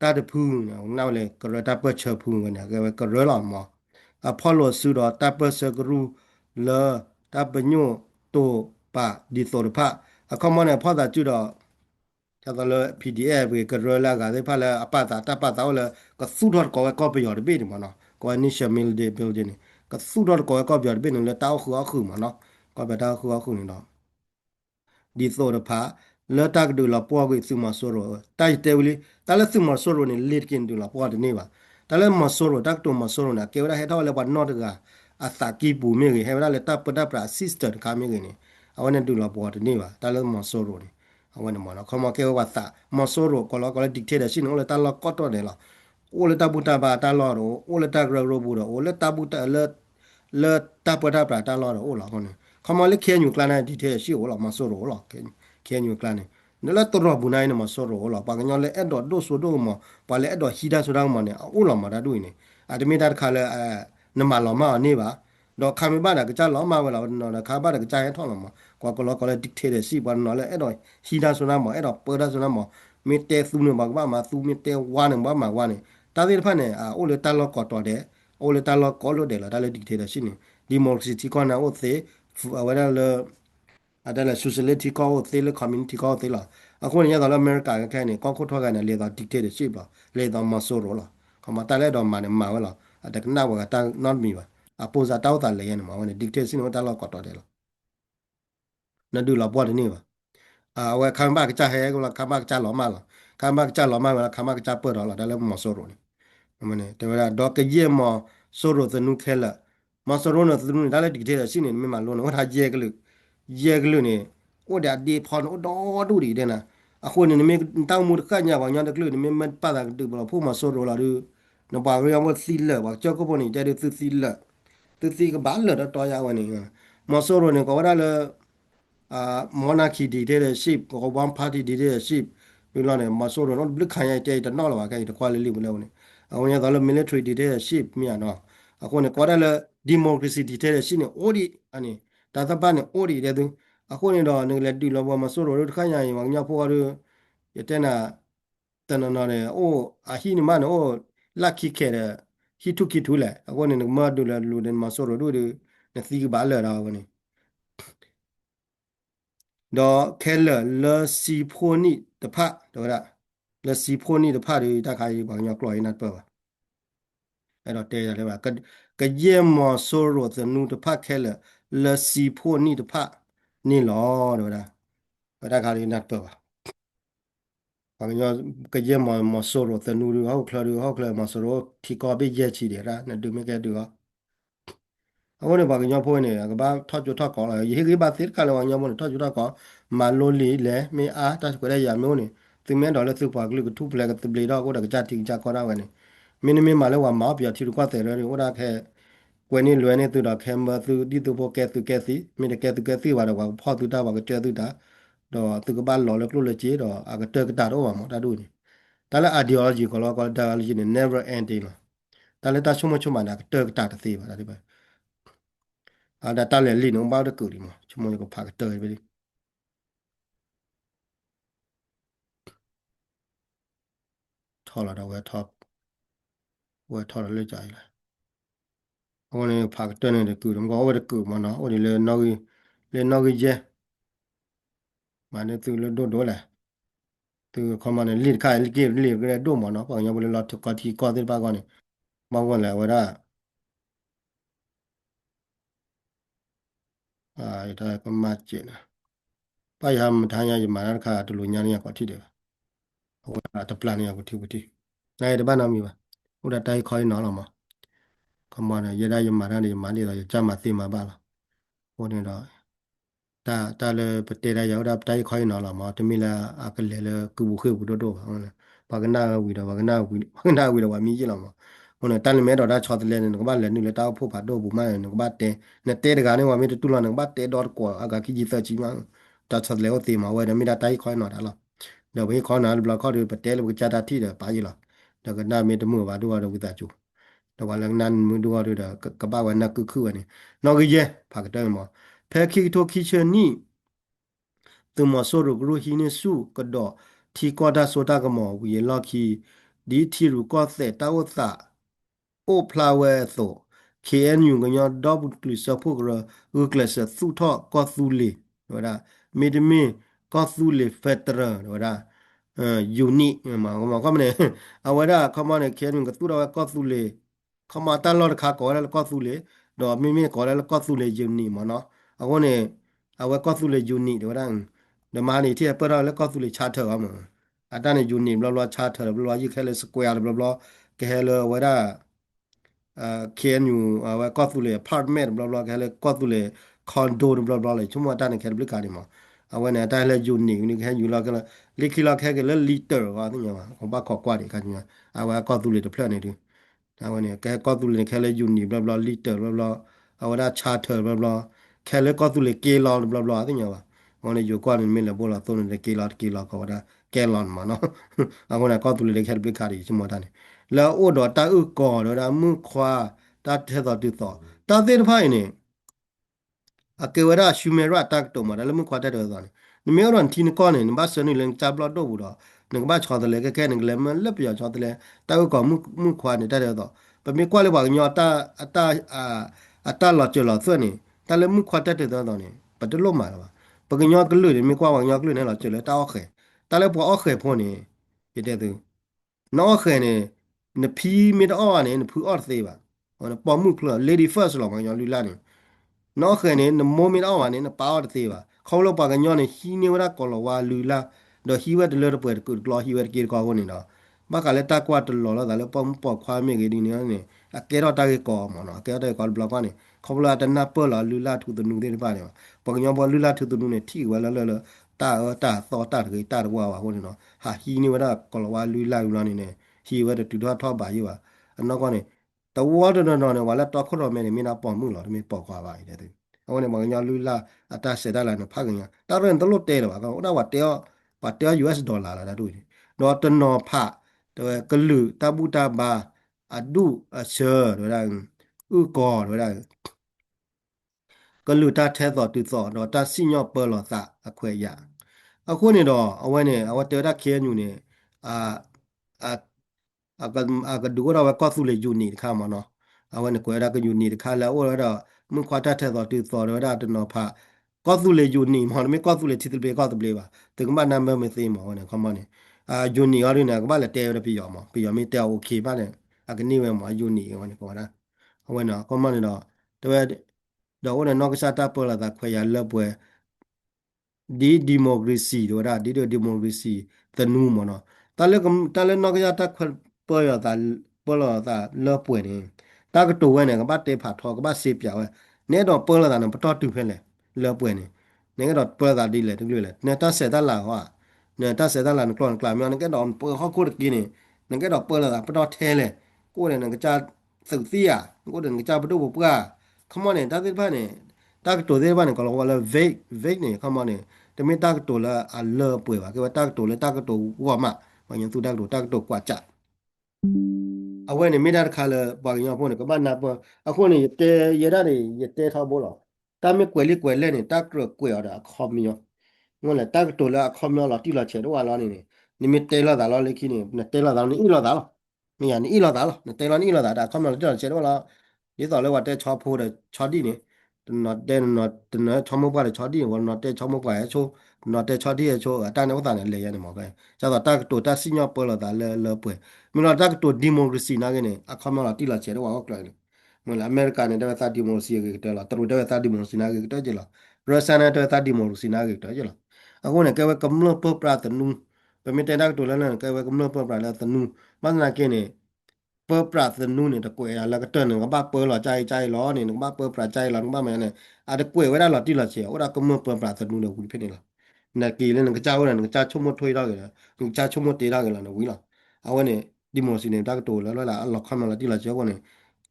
တာတဖူးနောက်လေကရတာပချဖူးကနေကရလာမအဖော်လို့ဆူတော့တပစကရူလာတပညိုတိုပါဒီသောရဖအခမနဲ့ဖော်တာကျတော့ကျတော့လေ PDF ကရလာကတဲ့ဖလာအပတာတပတာလေကဆူတော့ကောပြော်ဘေးဒီမနော်ကောနိရှမီလ်ဒီဘီလ်ဒင်းကဆူတော့ကောပြော်ဘေးနလေတောက်ခါခုမနော်ကောဘတာခုနေတော့ဒီသောရဖလတ်တက်ဒူလာပွားကိုစုမဆိုရောတိုက်တယ်ဝလီတလည်းစုမဆိုရောနေလစ်ကင်ဒူလာပွားတဲ့နေပါတလည်းမဆိုရောတက်တူမဆိုရောနာကေဝရဟဲတော့လည်းဘာနော့တကအသာကီပူမေဟဲဝရလည်းတပ်ပဒပရာစစ်စတကာမေနေအဝနဲ့ဒူလာပွားတဲ့နေပါတလည်းမဆိုရောနေအဝနဲ့မနော်ခမကေဝတ်သမဆိုရောကောလောဒီကတေတဲ့ရှင်နော်လည်းတလောကော့တော့တယ်လားအိုလည်းတပူတာပါတလောရောအိုလည်းတဂရရောဘူးတော့အိုလည်းတပူတာလေတပဒပရာတလောရောအိုလားခေါနေခမလည်းခဲညူကလာတဲ့ဒီတဲ့ရှိအိုလားမဆိုရောလားခဲညူကလာနေနလတော်ဘူးနိုင်နမစောရောလာပါကညလေအဲ့တော့ဒိုဆိုဒိုမပါလေအဲ့တော့ဟီဒါဆိုတော့မနဲ့အိုလာမတာတွေ့နေအတမီတာခါလေနမလောမနေပါတော့ခါမီပါတာကကြလောမဝလာတော့ခါပါတာကကြရင်ထောင်းလာမကွာကလောကလေဒီကတေစီပါနော်လေအဲ့တော့ဟီဒါဆိုတော့မအဲ့တော့ပေါ်ဒါဆိုတော့မမီတဲသူနေပါကမသူမီတဲဝါနေပါမဝါနေတာဒီဖက်နေအိုလေတလောကောတော်တယ်အိုလေတလောကောလို့တယ်လားဒါလေဒီကတေရှိနေဒီမိုကရေစီကောနာအိုသေးဝရလေအဲ့ဒါ sociality ကောသေးလေ community ကောသေးလားအခုနေရတော့အမေရိကန်ကနေကောခုထောက်ကနေလေတော့ dictate ရှိပါလေတော့မဆိုးရောလားခမတလည်းတော့မနေမှာဝလားအတကနာဝကတန် not me ပါအပိုစာတောက်တာလေရနေမှာဝင် dictate စင်းတော့တော့ကောတော့တယ်လားနဒူလာပွားတယ်နေပါဝဲခံပါကကြဟဲကလားခံပါကကြလောမလားခံပါကကြလောမလားခံပါကကြပွတ်တော့လားဒါလည်းမဆိုးရောနေမနေတယ်တော့ကကြီးမဆိုးရောသနုခဲလာမဆိုးရောနော်သနုဒါလည်း dictate ရှိနေမိမလုံးတော့ထားကြဲကလူရဲကလူနေအိုဒါဒီဖော်တော့ဒူဒီတဲ့နာအခုနေမတောင်းမှုကညာဘာညာတကလူနေမပတ်တာတူဘလို့ဖို့မဆိုးရောလာလူနဘာရမစီလဘာကြောက်ကပေါ်နေကြတဲ့သူစီလသူစီကဘာလတော့တော်ရဝင်နေမဆိုးရောနေကောရလာမောနာခီဒီတဲ့ ship ကိုဘမ်ပါတီဒီတဲ့ ship ဒီလိုနေမဆိုးရောနော်ဘလခိုင်ရတဲ့တော့လာပါခဲ့တကွာလေးလေးမလို့နေအဝင်ရတော့ military ဒီတဲ့ ship မြန်နော် အခုနေကောရလေဒီမိုကရေစီတီတဲ့ရှိနေအိုဒီအနေဒါသပါနေအိုဒီတဲ့သူအခုနေတော့နေလေဒီလောဘမဆိုးတော့တခါညာရင်ညဖို့ရရတဲ့နာတနနာနေအိုအဟိနေမနေအိုလက်ခိခဲတဲ့ဟိတုခိတူလေအခုနေမဒူလေလူden မဆိုးတော့တို့နေစီကပါလေတော့ကနေတော့ခဲလစီဖိုနီတဖတ်တော့လစီဖိုနီတဖတ်ဒီတခါကြီးဘာညကလောရနတ်ပါအဲ့တော့တဲရတယ်ပါကကြေမဆိုးတော့သနုတဖတ်ခဲလစီဖိုနီတဖတ်နီလောတော့ဒါခါလေးနတ်ပါဘာညကကြေမဆိုးတော့သနုဟောက်ခလာဟောက်ခလာမဆိုးတော့ထီကောဘေးရဲ့ချီတယ်နဒုမကဲတူအခုနေဘာကညဖိုးနေကဘာထောက်ကြထောက်ကောလာရေကြီးပါသစ်ကလောညမထောက်ကြထောက်ကောမလိုလီလေမေအားတတ်ကြရရမျိုးနေသူမဲတော်လဲသူပါကလေးကထူပလဲကတပလီတော့ကိုတကကြတင်ကြခေါ်ရဝဲနေမင်းမင်းမလဲဝါမောပြထီကွာတဲ့ရဟိုဒါခဲကွယ်နေလွယ်နေသူတော့ခဲမသူဒီသူဘောကဲသူကဲစီမင်းတကဲသူကဲစီပါတော့ဖောက်သူတာပါကတဲသူတာတော့သူကပါလော်လဲကလို့လဲကြေးတော့အကတဲကတာတော့ပါမတာတို့နေဒါလည်း ideology ကလောက ideology နေ never ending ဒါလည်းတချုံမချုံမနာကတဲကတာတဲ့ပါဒါဒီပဲဒါတလည်းလီနုံပေါတဲ့ကူဒီမှာချုံမကိုဖာကတဲပဲထော်လာတော့ဝဲထော်လဲကြိုင်လာဟိုနေဖာကတဲနေတဲ့ကူတော့ကောဝဲတဲ့ကူမနော်ဟိုဒီလေနောက်ကြီးလေနောက်ကြီးကျဲမနဲ့သူလို့တို့လဲသူခမနဲ့လီခိုင်လီကေလီကဲတို့မနော်ပေါ့ညဘလလော့ကတိကောတဲ့ပါကောနေမောင်းဝင်လဲဝဲဒါဒါကမတ်ကျနေပိုင်ဟမ်ထိုင်းရမှာခါတလူညာနေကောတိတယ်ဟိုတပလန်ရကိုတိနိုင်တပတ်နာမီပါဟိုဒါတိုင်ခိုင်းနော်လားမခမနဲ့ရရရမှာနေမှာနေတော့ကြမှာသိမှာပါလားဟိုနေတော့တာလေပတေရရောက်တာတိုင်ခိုင်းနော်လားမတမီလာအကလေလေကူဘူးခေဘူးတော့ဟုတ်လားဘာကနာဝီတော့ဘာကနာဝီတော့ဝါမီကြီးလားမဟိုနေတန်မဲတော့ဒါချော်တယ်လေကဘာလဲနူလေတောက်ဖို့ဖတ်တော့ဘူးမနေကဘာတဲနေတဲတကနေဝါမီတူလာနေဘာတဲတော့ကွာအကခီကြီးသချီမတာချော်လေဟိုတေမှာဝဲတယ်မီတာတိုင်ခိုင်းနော်ဒါလားတော့ဘေးခေါ်နာဘလကောက်တွေပတဲလေကကြတာထိတယ်ပါကြီးလားတော့ကနာမီတမှုဘာတို့ကတော့ဝိတာကျူတော့လည်းနန်မူတို့ကတော့ကပဝနကုခုကနေနော်ကြီးရဲ့ဖာကတဲမှာဖဲခီတိုခီချနီ tu mo so ru gru hi ni su ko do thi ko da so da ko mo wi lo ki di thi ru ko se ta wo sa o flower so KNU ကညတော့ဘူးကလစဖို့ကရကလစသူထော့ကောသူလီဟောဒါမီဒမီကောသူလီဖက်တရဟောဒါယူနီမှာကမနေအဝဒါကမနေ KNU ကသူတော့ကောသူလီခမတာလော်ခါကောရကောသူလီတော့မီကောရကောသူလီယူနီမနော်အခုနေအဝကောသူလီယူနီတော့ဒါဒမာနီที่เปิดแล้วก็สุริชาเถอะมั้งอาตานี่ยูนี่บลาชาเถอะบลายี่แค่เลยสแควร์บลาแค่เลยว่าได้เขียนอยู่ว่าก็สุริอพาร์ตเมนต์บลาแค่เลยก็สุริคอนโดบลาเลยชั่วโมงตานี่แค่บริการนี่มั้งเอาไว้เนี่ยตาเลยยูนี่แค่อยู่แล้วก็เลยลิขิตแค่เลยลิตรว่าที่ยังของบ้าขอกว่าดิกันยังเอาไว้ก็สุริตัวเพลินนี่ดิเอาไว้เนี่ยแค่ก็สุริแค่เลยยูนี่บลาลิตรบลาเอาไว้ได้ชาเถอะบลาแค่เลยก็สุริเกลอนบลาที่ยังว่า我呢有关的没了，不了，都能给了搞的给了嘛喏，啊我呢搞出来开始不卡的什么的呢？แล้ว我到大二搞了，那么快，大贴到对到，大这的派呢，啊给我那书面软大多嘛，那么快在这呢，你没有人听你讲呢，你把手里能抓不了多不了，你把抄的来个那个来么，那不要抄的来，大二搞么快呢在这到，不没过来话，你要大老就老做呢，但是么快在这到呢，不得落嘛了吧？ปกญอกลือมีกว่าวังยอกลือเนี่ยเราเจอเลยตาออกเขตาเลยพอออกเขพอนี่ยเดดูนอออกเขเนี่ยนพีมีดอ้อเนี่ยนพูออดเซบะนปอมุพล lady first หรอวังยอลือละเนี่ยนอออกเขเนี่ยนโมมีดอ้อเนี่ยนปาออดเซบะเขาเราปากญอเนี่ยฮีเนี่ยว่าก็เราว่าลือละดอฮีว่าเดลเปิดกูกลอฮีว่ากีกอคนนี่เนาะบ้ากะเลยตากว่าตลอดแล้วแต่เลยปอมปอความมีกี่ดีเนี่ยเนี่ยอะเกรอตาเกกอมเนาะเกรอตาเกกอบล็อกว่าเนี่ยเขาเราแต่นับเปิดละลือละทุตนูเดป่ะเนี่ยปกญอบ่ลือละทุตนูเนี่ยที่ว่าแล้วตาต่อตาเลยตาว่าว่าคนเนาะหาฮีนี่ว่าก็ละว่าลุยไล่อยู่แล้วนี่เนี่ยฮีว่าตุดทอบาอยู่ว่าอันนั้นก็เนี่ยแต่ว่าเดินเนี่ยว่าแล้วตอคนเราไม่ได้มีนาปอมมือหรอไม่ปอกกว่าไปเด้อเอาเนี่ยมันยังลุยไล่อัตราเสด็จแล้วเนี่ยพักอย่างตาเรื่องตลอดเตะหรอว่าก็ว่าเตะว่าเตะ US ดอลลาร์ละดูดินอตนอพะตัวกลือตาบูตาบาอดูเชอร์ด้วย ဥကောတော့ဒါကလူတာထဲတော့တူတော့တော့တာစိညော့ပေါ်လို့သာအခွေရအခုနေတော့အဝဲနေအဝတဲတာခဲညူနေအာအာအကဒူတော့ကောသူလေယူနေခါမနော်အဝဲနေကွယ်တာကယူနေခါလာဩတော့มึงခွာတာထဲတော့တူတော့တော့တနော်ဖာကောသူလေယူနေမော်မေကောသူလေချစ်တယ်ကောသူလေပါတကမနံပါတ်မသိမော်နေခမနေယူနေရနေကဘာလဲတဲရပြရမောပြရမေတဲโอเคပါလေအကနေဝဲမောယူနေဝနေကောတာအဝဲနော်ခမနေတော့တော့ဝဲနော်ကစားတာပေါ်လာတာခွေရလက်ပွဲဒီမိုကရေစီတို့ရာဒီမိုကရေစီတနူးမနော်တလည်းနော်ကရတာခွပေါ်ရတာပေါ်လာတာလောပွဲနေတာကတူဝဲနေကဘာတေဖာထောကဘာစေပြောင်းနေတော့ပေါ်လာတာနော်ပတော်တူဖဲလေလောပွဲနေကတော့ပေါ်လာဒီလေတူလေနေတာဆက်တာလာဟွာနေတာဆက်တာလာကလောကလာမြောနေကတော့ပေါ်ဟောခုကိနေကတော့ပေါ်လာတာပတော်ထဲလေကိုယ်နေကကြစုသိရကိုယ်နေကကြဘတို့ပွားခမနေတာတိဖာနေတာကတူသေးပါနေကလောဝလာဗိတ်နေခမနေတမင်တာကတူလာအလောပွေပါကတာကတူလေတာကတူဝါမဘာရင်သူတာကတူကွာကြအဝဲနေမိတာခါလဘာရင်ဖို့နေကဘာနာပအခုနေတဲရရတယ်ရတဲထောက်ဘောလားတာမကွယ်လေးကွယ်လဲနေတာကကွယ်ရတာခေါမီယောငုံလေတာကတူလာခေါမီယောလာတိလာချေတော့လာနေနိမိတဲလာတာလာလေခိနေတဲလာတာနေဤလာတာလားမရနေဤလာတာလားတဲလာနေဤလာတာခေါမီယောတိလာချေတော့လာဒီတော့လေဝတဲချောဖိုးတယ်ချောဒီနေနော်တဲနော်တနချောမပွားလေချောဒီဝနော်တဲချောမပွားရဲ့ချိုနော်တဲချောဒီရဲ့ချိုအတန်နေဥတာနေလေရနေမှာပဲကျတော့တာကတူတာစိညောပေါ်လာတာလဲပွဲမင်းတော့တာကတူဒီမိုကရေစီနာကနေအခမလာတိလာချေတော့ဟောကလိုက်မလားအမေရိကန်နဲ့တဲ့သာဒီမိုကရေစီကတော့လာတူတဲ့သာဒီမိုကရေစီနာကတော့ကြလားရုရှားနဲ့တဲ့သာဒီမိုကရေစီနာကတော့ကြလားအခုနဲ့ကဲဝကမ္လပပရာတနူပမီတဲ့တာကတူလဲကဲဝကမ္လပပရာလာတနူမနာကင်းနေပပရာသနူနေတကွေရလာကတန်ကဘာပေါ်လာကြိုင်လောနေကဘာပပရာကြိုင်လောကဘာမဲနေအတကွေဝရလာတိလာချေဩရာကမပပရာသနူနေဝူဖြစ်နေလားနကီလည်းကကြောက်ရကကြောက်ချုံမထွေးတော့ကြလားကြောက်ချုံမတေးတော့ကြလားနဝီလားအဝဲနေဒီမိုစီနေတာကတူလာလာအလောက်ခမလာတိလာချေကောနေ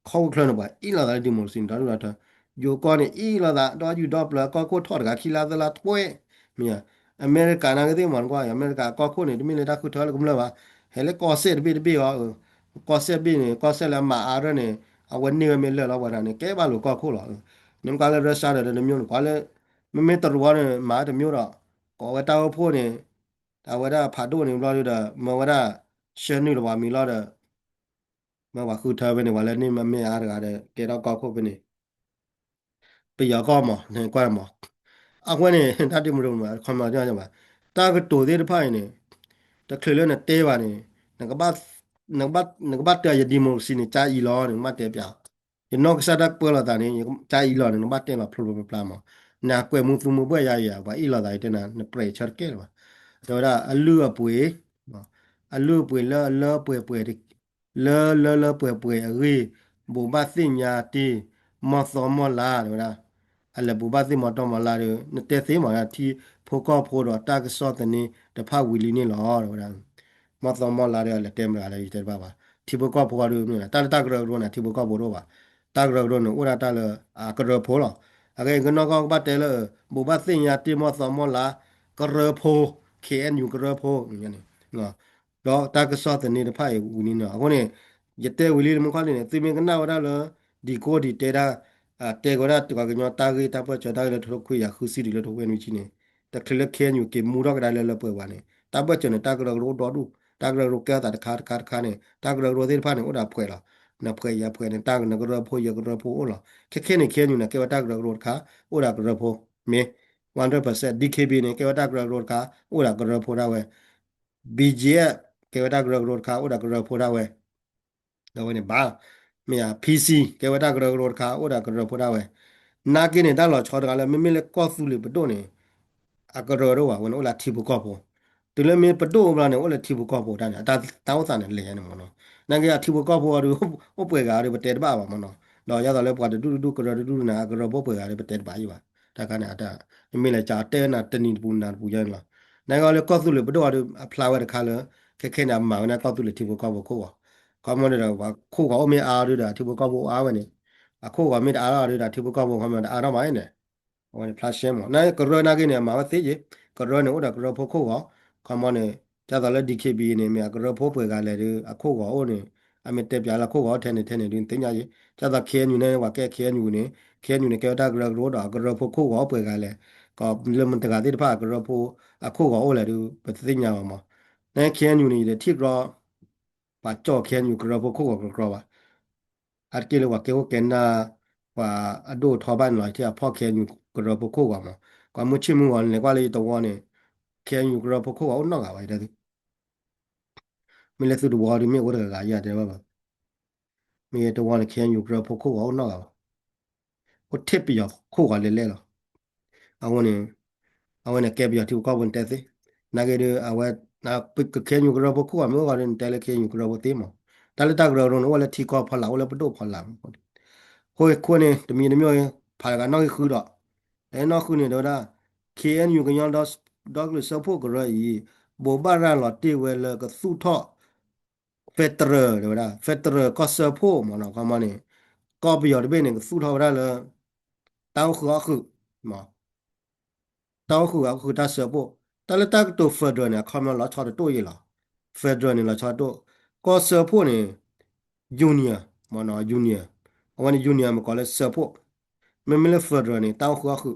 ခေါခလနပါအီလာဒီမိုစီတာလူလာတာယိုကောနေအီလာတော့ယူတော့ပလာကောကိုထော့ကခီလာသလာတွဲမြာအမေရိကန်နာကတဲ့မန်ကွာအမေရိကန်ကောခုနေဒီမီလေတာခုထော်ကမလာပါဟဲလေကောဆက်ဘီရောကောဆက်ဘီနေကောဆက်လာမာအားရနေအဝနေမေလဲလာဝရနေကဲပါလို့ကောခုလာနင်ကလည်းရရှာတယ်နမျိုးကလည်းမမေတရဝရမာတမျိုးတော့ကောဝတာဖို့နေတာဝရဖာတို့နေလို့ရတာမဝရရှင်းနေလို့ပါမီလို့တဲ့မဝခုထားပဲနေဝလည်းနေမမေအားရတယ်ကဲတော့ကောခုပဲနေပြရကောမနေကွာမအခုနေတတိမလို့မှာခွန်မကြကြပါတာကတူသေးတဲ့ဖိုင်နေတခလလနဲ့တဲပါနေနကဘတ်တရဒီမိုစီနေချာအီလောနေမတဲပြယနောကစားတက်ပေါ်လာတာနေချာအီလောနေနဘတ်တဲမှာဖလိုပလာမနာကွယ်မှုသူမှုပွဲရပါအီလောတာတဲ့နာပရေချာကဲပါတော့ဒါအလူအပွေအလူပွေလောပွေလောပွေရီဘူဘသိညာတီမောသောမောလာတော့အလဘူဘသိမောတော်မလာရတဲ့သေးမှာတီဖိုကောဖိုတော့တာကစောတနေတဖဝီလီနေလောတော့မတော်မလာရလက်တဲမလာရတဲ့ပါတီဘကောဖိုရနေတာတာကရောနာတီဘကောဖိုတော့ပါတာကရောနော်ဥရတာလကရောဖိုလောအကေကနောကောပတ်တဲလဘူဘသိညာတီမောသောမောလာကရောဖို KNU ကရောဖိုညနေနော်တော့တာကစောတနေတဲ့ဖိုင်ဝီနေနော်အခုနေရတဲ့ဝီလီမခေါ်နေသိမင်ကနာဝရလဒီကိုဒီတဲတာတဲကောရတကကညတာဂီတာပေါ်ချတာလေထုတ်ခွေရခုစီဒီလေထုတ်ဝဲနေချင်းနေတခလခဲညူကေမူတော့ကလည်းလည်းပွဲပါနေတာပေါ်ချနေတာကရောတော့ဒူတာကရောကတာခါနေတာကရောသေးဖာနေဥဒါဖွဲလာနဖွဲရဖွဲနေတာကနကရောဖိုရကရောဖိုဩလာခဲနေခဲညူနေကေဝတာကရောခါဥဒါကရောဖိုမေ100% DKB နေကေဝတာကရောခါဥဒါကရောဖိုရဝဲ BGF ကေဝတာကရောခါဥဒါကရောဖိုရဝဲတော့နေပါမရ PC ကေဝတာကရောခါဥဒါကရောဖိုရဝဲနာကိနေတာလောချောတကလည်းမမေလေကော့ဖူလေပတိုနေအကရောတော့ဝင်ဥလာတီဘူကောဖို့တူလည်းမေပတိုမလားနေဥလာတီဘူကောဖို့တာတောင်းစားနေလေနေမနော်နာကတီဘူကောဖို့ရဥပွေကားရပတဲပါပါမနော်တော့ရတော့လည်းပွားတူကရောတူနာကရောဘောပွေကားရပတဲပါယူပါတာကနဲ့အတာမေလေချာတဲနာတနီပူနာပူရလားနိုင်ကလည်းကော့ဖူလေပတိုရဖလာဝဲတခါလည်းခဲနာမောင်နာကော့ဖူလေတီဘူကောဖို့ကိုကောမွန်တော့ခုကောအမေအားရတာတီဘူကောဖို့အားဝဲနေအခုကမိတအားရတာတီဘူကောဖို့ခမအားတော့မိုင်းနေဟိုဖလာရှင်းမနိုင်ကရောနာကိနေမှာသိကြီးကရောနေဥဒါကရောဖို့ခုကောခမွန်နေကြတော့လည်း DKB နေမြကရောဖို့ပွေကလည်းအခုကောအိုနေ အမေတက်ပြလာခိုးကောထဲနေတွင်တင်ညာကြီးကျတာခဲညူနေဝါကဲခဲညူနေကဲတာဂရရိုဒါဂရဖိုခိုးကောပွဲကလည်းကောလမတကတိတဖာဂရဖိုအခုကောအိုလေတူပတင်ညာမှာနဲခဲညူနေတဲ့ထိရောပါကြောခဲညူဂရဖိုခိုးကောဂရပါအကေလဝကေဝကဲနာဝါအဒိုထောban หน่อยที่พ่อแค่อยู่กระปกว่ามาความมุชิมวันเลยกว่าเลยตัวเนี่ยแค่อยู่กระปกว่าอุ่นนอกอะไรได้ดิไม่เลยสุดว่าดิไม่ว่าอะไรอย่างเดียวว่ามีตัวเนี่ยแค่อยู่กระปกว่าอุ่นนอกอะไรก็เทียบไปอย่างคู่กันเลยหรอเอาเนี่ยแกไปอย่างที่ก็บนแต่สินักเรียนเอาไว้นักปิกแค่อยู่กระปกว่าไม่ว่าเรียนแต่ละแค่อยู่กระปกตีมั้งแต่ละตากระโดนว่าเลยที่ก็พอหลังว่าเลยไปดูพอหลังโอ้ยคนเนี่ยจะมีในမျိုးผ่านกันนอกคือดอกแต่นอกคือเนี่ยเดี๋ยวนะ KNU กันย้อนดอกหรือเสื้อพวกก็เลยโบบาราหลอดตีเวลก็สู้ท่อเฟเตอร์เดี๋ยวนะเฟเตอร์ก็เสื้อพวกมันเนาะก็มาเนี่ยก็ไปอยู่ในเบนเนี่ยก็สู้ท่อได้เลยเต้าคือมาเต้าคือตาเสื้อพวกแต่ละตาตัวเฟเดอร์เนี่ยเขามาหลอดชอตตัวยี่หรอเฟเดอร์เนี่ยหลอดชอตตัวก็เสื้อพวกเนี่ยยูเนียมันเนาะยูเนียวันนี้ยูเนียมันก็เลยเสื้อพวกไม่เลยเฟเดอร์เนี่ยเต้าคือ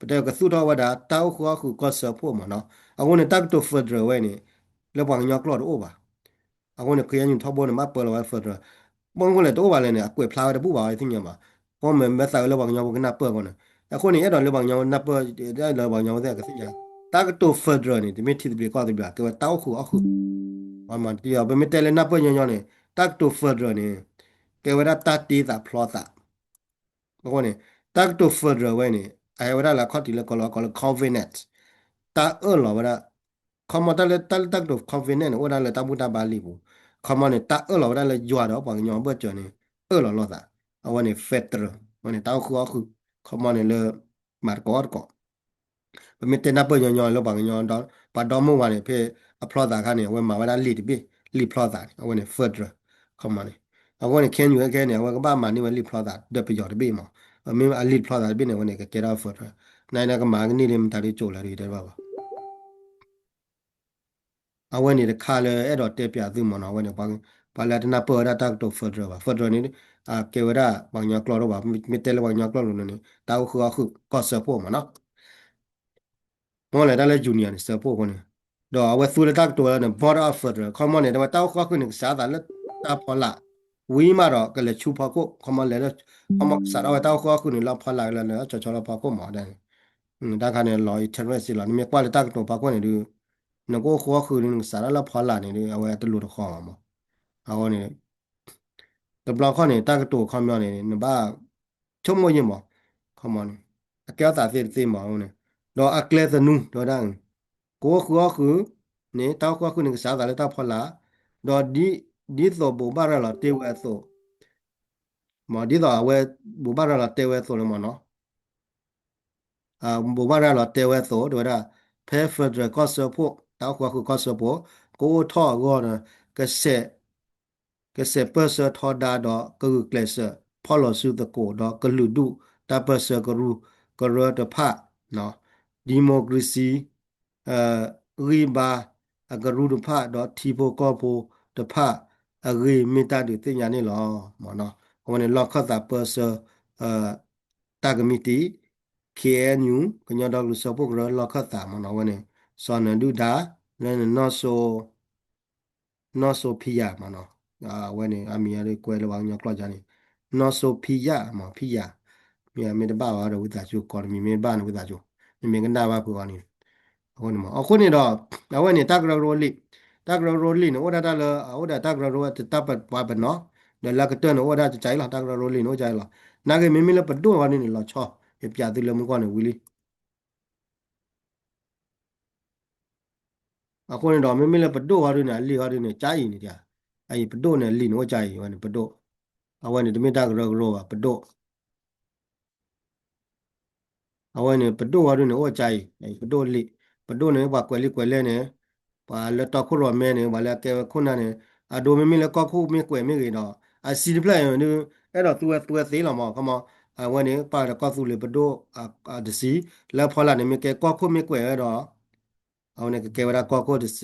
แต่ก็สู้ท่อว่าได้เต้าคือก็เสื้อพวกมันเนาะเอาวันนี้ตาตัวเฟเดอร์ไว้เนี่ยแล้วบางอย่างก็รอดโอ้บ่ะ အခုနဲ့ခရညူထောက်ပေါ်နေမှာပေါ်လာဖတ်တော့ဘုံကလည်းတော့ပါလဲနဲ့အကွက်ဖလာတဲ့ပူပါအသိညမှာဘောမဲမဲဆိုင်လောဘညောကနာပေါ်ကောနဲ့အခုနေအဲ့တော့လောဘညောနပေါ်တဲ့လောဘညောတဲ့ကစိညာတာကတော့ဖတ်တော့နေဒီမတီဒီကောတဲ့ပြတော့တောက်ခုအခုအမှန်တရားဘယ်မတဲလဲနပေါ်ညောနေတာကတော့ဖတ်တော့နေကဲဝရတာတီတာဖလောတာအခုနေတာကတော့ဖတ်တော့ဝဲနေအဲဝရလာခတ်တီလကောကော convenient တာလောဝရคอมมอนตัลตักดคอนเวนเนนต์ว่าเลยตาบุตาบาลีบูคอมมอนเนี่ยตาเราได้เลยยัวดอกบางอย่างเบื่อจนี่เราลอดอ่ะเอาวันนี้เฟเตอร์วันนี้ตาคือคอมมอนเนี่ยเลยมาร์กอร์ก็เป็นมิเตนับเบื่อยังแล้วบางอย่างดอกปาดอมวันนี้เพื่ออัพลอดกันเนี่ยวันมาวันลีดบีลีพลอดเอาวันนี้เฟเตอร์คอมมอนเนี่ยเอาวันนี้แค่อยู่แค่เนี่ยวันก็บ้ามันนี่วันลีพลอดเดือบไปหยอดบีมั้งมีลีพลอดบีเนี่ยวันนี้ก็เกิดเอาเฟเตอร์นายนักมากันนี่เรียนตาดีโจเลยได้ป่าวအဝဲနေတဲ့ခါလေအဲ့တော့တက်ပြသူမနော်ဝဲနေပါလာတနာပေါ်ရတာတော့ဖတ်ရပါဖတ်ရနေကေဝရဘာညာကလောတော့ပါမီတဲလဘာညာကလောလို့နေတောက်ခုကော့ဆပ်ဖို့မနော်မောလေဒါလေဂျူနီယာနေဆပ်ဖို့ကနေတော့အဝဲသူလက်တော့နေဘော်ဒါဖတ်ရခမနေတော့တောက်ခုနေစားတာလက်တာပေါ်လာဝီမာတော့ကလေချူဖကိုခမလေခမစားတော့တောက်ခုနေလောက်ဖလာလဲချောချောလောက်ဖကိုမှာတယ်ဒါခါနေလော်ထရက်စီလာနေမြကွာလက်တော့ပါကွနေဒီနကိုခေါ်ခုနေစားလာဖလာနေတယ်အဝဲတလူတော့ခေါ်မှာအခုနေတဘလောက်ခနဲ့တာကတော့ခမြောင်းနေနဘာချုံမရင်မခမန်အကဲတာသေးမအောင်နေတော့အကလဲသနူတော့ဒန်းကိုခေါ်ခုနေတောက်ခေါ်ခုနေစားတာလည်းတောက်ဖလာတော့ဒီသောဘူဘာရလာတေဝဲသောမဒီတော့အဝဲဘူဘာရလာတေဝဲသောလည်းမနော်ဘူဘာရလာတေဝဲသောတော့ဒါဖဲဖဒရကော့ဆပ်ဖို့တောက်ခေါ်ခုကော့ဆပ်ဖို့ကိုထော့ကောကစက်ပစထော်ဒါတော့ကကလစဖော်လို့စုတကိုတော့ကလူဒုတပစကရူကရတဖနော်ဒီမိုကရေစီရီဘာအကရူဒဖတော့တီဖိုကောဖိုတဖအရီမီတာဒီတင်ညာနေလောမနော်ဟိုနေလောက်ခတာပစတာဂမီတီ KNU ကညတော့လူစပုကရလောက်ခတာမနော်ဝနေစောနဒူဒါလဲနော်ဆိုဖီယာမနော်ဝဲနေအမီရလေးကွဲလောင်းညကလောကြနေနော်ဆိုဖီယာမဖီယာမြေမေတဘာဝရဝိတာချိုကော်မီမေဘာနဝိတာချိုမေကနာဘာပူကောနီအခုနေမအခုနေတော့ဝဲနေတက်ဂရရိုလီနော်ဝဒတာလဝဒတက်ဂရရိုတပ်ပတ်ပါဘနော်ဒလကတန်ဝဒကြိုင်လာတက်ဂရရိုလီနော်ကြိုင်လာနာကေမီမီလပဒိုဝါနေလောချောပြတိလမကောနေဝီလီအခုနေတော့မမီလပဒိုဝါရနေလီဝါရနေကြာရင်နေကြအဲ့ပဒိုနဲ့လီနော်ကြာရင်ဝါနေပဒိုအဝဲနေတမင်တာဂရဂရောပါပဒိုအဝဲနေပဒိုဝါရနေဝကြာရင်အဲ့ပဒိုလီပဒိုနေဘာကွယ်လီကွယ်လဲနေဘာလက်တော့ခုရောမဲနေဘာလဲကဲခုနနေအဒိုမမီလကောခုမီကွယ်မီကေတော့အစီဒီပလိုက်ရင်အဲ့တော့သူသေးလာမောကမအဝဲနေပါတော့ကောသူလေပဒိုဒစီလက်ဖော်လာနေမီကေကောခုမီကွယ်တော့အော်နေကေဝရာကောကိုဒစီ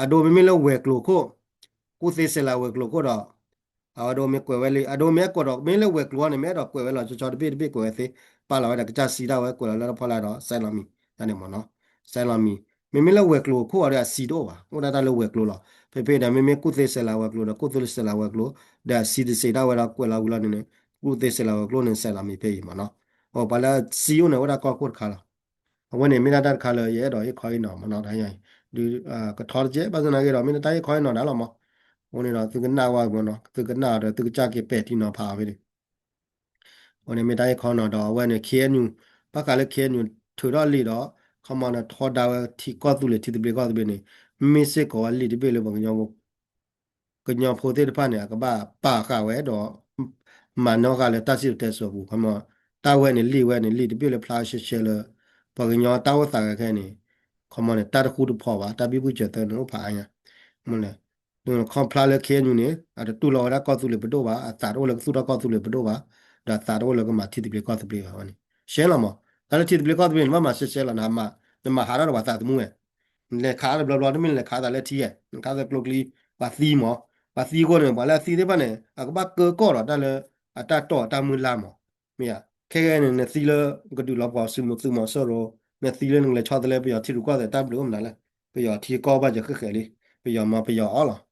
အဒိုမမီလဝဲကလိုကိုသေးစလာဝဲကလိုကိုတော့ à đồ mẹ quẹt vậy à đồ mẹ quẹt đó mẹ là quẹt luôn này mẹ đó quẹt vậy là cho biết quẹt thế ba là vậy cái cha xí đâu vậy quẹt là phải là đó sai làm mi anh em nó sai làm mi mẹ là quẹt luôn khu ở đây xí đâu à ông ta là quẹt luôn là phải là mẹ cút thế sai là quẹt luôn là cút thế sai là quẹt luôn để xí thì sai đâu vậy là quẹt là quẹt này cút thế sai là quẹt luôn này sai làm mi phải mà nó ở ba là xí ông này ông ta có cút khá làวันนี้มีนาดาร์คาเลยเยอะดอกยี่คอยหนอมันนอนได้ยังดูก็ทอดเจ๊บ้านนั้นก็ดอกมีนาได้คอยหนอนั่นหรอมั้งวันนี้เราตึกหน้าว่ามันเนาะตึกหน้าเด้อตึกจากเก็บเป็ดที่นอนพาไปดิวันนี้ไม่ได้คอยหนอดอกวันนี้เคียนอยู่ปากกาเลยเคียนอยู่ถือดอกลีดอกเขามาเนี่ยทอดดาวที่ก้อนตุเลยที่ตะเบียก้อนตุเบียนี่ไม่เสกก่อนลีที่เบียเลยบางอย่างก็ยังโพเทตพันเนี่ยก็บ้าป่าข้าวไว้ดอกมันนอกกันเลยตัดสินใจสบุเขามาตาเว้นนี่ลีที่เบียเลยพลาเชเลยพอก็ยังตาว่าตาแค่นี้ comment ne tar khu du pho ba ta bi bu che ta no pha anya mun le no khom phla le khe nyu ne a tu lo ra ko tu le bdo ba a ta ro le su ra ko tu le bdo ba da ta ro le ko ma thi ti ple ko tu ple ba ni she la mo ta le thi ti ple ko tu ple ma she la na ma ha ra ba ta tu mu le kha le blo blo de min le kha da le thi ye kha da blo kli ba thi mo ba thi ko ne ba la thi de ba ne a ba ke ko ro ta le a ta to ta mu la mo mi ya ke ne thi le ko du lo ba su mo so ro 那第二个查的来不要提出挂在打不了我们了，不要提高吧就很合理，不要嘛不要熬了，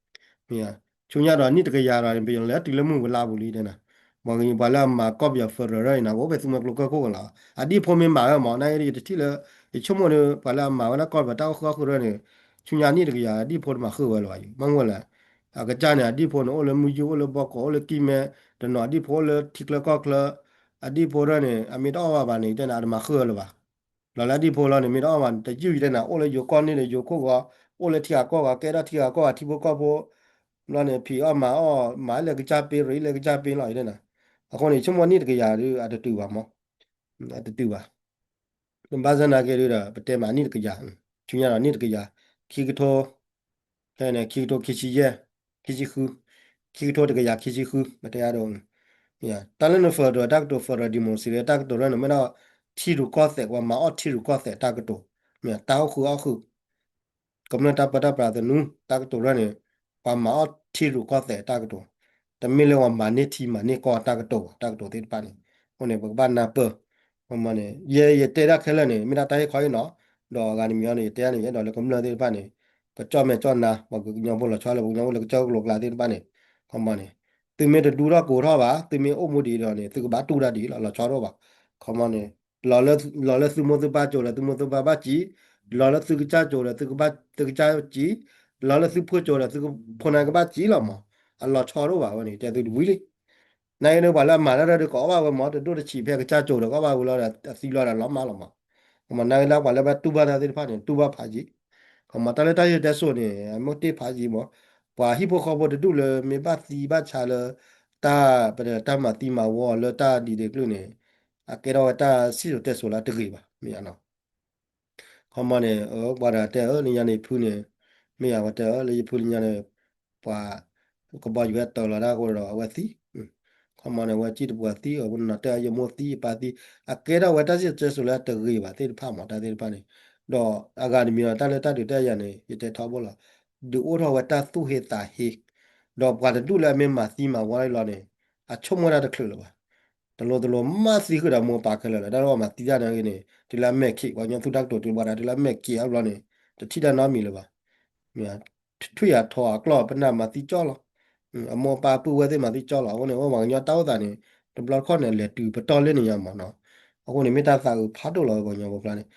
呀，从伢子你这个伢子不用来对了门个拉不里的呢，我给你把那嘛搞不要分了呢，我被怎么录个了，啊，你旁边嘛嘛那里提了，一出门的把那嘛那搞不到喝了呢，从伢你这个伢你婆嘛喝了，忙过来，啊个家呢，你婆呢，我了没有我了包括我了几面，等那你婆了提了搞了，啊你婆呢，啊没到话吧呢，在那里嘛喝了吧。老来地坡了，你没到晚，在有的呢，我来有光的有个个，我来听个，给他听个，听不个不，那呢皮啊嘛哦，买了个加杯，瑞了个加杯来的呢，啊，可能什么你这个呀，就啊，得对吧嘛，啊，得对吧，那巴山那个的，不对嘛，你这个呀，去年了你这个呀，去个头，看呢，去个头，去去耶，去去喝，去个头这个呀，去去喝，不对呀都。Yeah, talent for the doctor for the demonstration doctor ran me na thi ru ko se wa ma o thi ru ko se ta ko to me ta khu a khu kom na ta pa ta pra the nu ta ko to ran ne wa ma o thi ru ko se ta ko to ta me le wa ma ne thi ma ne ko ta ko to te pa ni ho ne ba na pe ho ma ne ye te ra khe le ne me na ta he khoi no do ga ni myo ne te ya ni ye do le kom le te pa ni ko cho me cho na ba ko nya bo la cha le bo nya bo le cho lo la te pa ni ko ma ni သူမေတူတော့ကိုတော့ပါသူမေအုပ်မှုဒီတော့နေသူကဘာတူတာဒီလောချောတော့ပါခေါမနေလော်လဲသူမသူပါကြောလဲသူမသူပါပါကြည့်လော်လဲသူကကြကြောလဲသူကပါသူကကြကြည့်လော်လဲသူဖို့ကြောလဲသူကဖွနာကပါကြည့်လောမအလောချောတော့ပါဝနေတဲ့သူဝီးလေနိုင်နေပါလားမာရတဲ့ကောပါမောတို့ချီဖဲကကြကြောလဲကောပါဘူးလားအစီလောတာလောမလောမမနိုင်လာပါလဲပါတူပါတဲ့ဖာနေတူပါဖာကြည့်ခေါမတလည်းတိုက်တဲ့ဆိုနေမတိဖာကြည့်မော ว่าฮิปโปคอปดูเลยมีบ้าตีบ้าชาเลยตาเป็นตามาตีมาวอเลยตาดีเด็กเลยเนี่ยอาเกเราตาสิสุดแต่สุดละตะกี้ป่ะไม่เอาเนาะเขามาเนี่ยว่าแต่นี่ยันเนี่ยพูดเนี่ยไม่เอาว่าแต่เลยพูดยันเนี่ยว่าก็บอกอยู่ว่าตลอดแล้วก็รอว่าสิเขามาเนี่ยว่าจีบว่าสิวันนั้นแต่ยังมั่วสิปาสิอาเกเราว่าตาสิแต่สุดละตะกี้ป่ะที่พามาตาที่พาเนี่ยดอกอาการมีอะไรตาเลยตาดูแต่ยันเนี่ยยังแต่ท้อบ่ละ ดูโอ้ทว่าตาตู้เฮตาเฮดอกกว่าจะดูแลเมมาซีมาว่าไรล่ะเนี่ยอาชมว่าได้คลื่นหรือเปล่าตลอดมาซีคือดามัวปากเลยแหละได้ว่ามาตีจานอะไรเนี่ยทีละแม่ขี้ว่ายังทุดักตัวตัวบ้านทีละแม่ขี้เอาล่ะเนี่ยจะที่ด้านน้ำมีหรือเปล่าเนี่ยทุยาทอกล้อเป็นน้ำมาตีจ้อหรอมัวปาปูไว้ที่มาตีจ้อหรอวันนี้ว่าหวังยอดเต้าตาเนี่ยตบล้อข้อเนี่ยเหลือตื่นไปตอนเล่นเนี่ยมาเนาะวันนี้ไม่ตาสาวพัดตัวเราบางอย่างบอกแล้วเนี่ย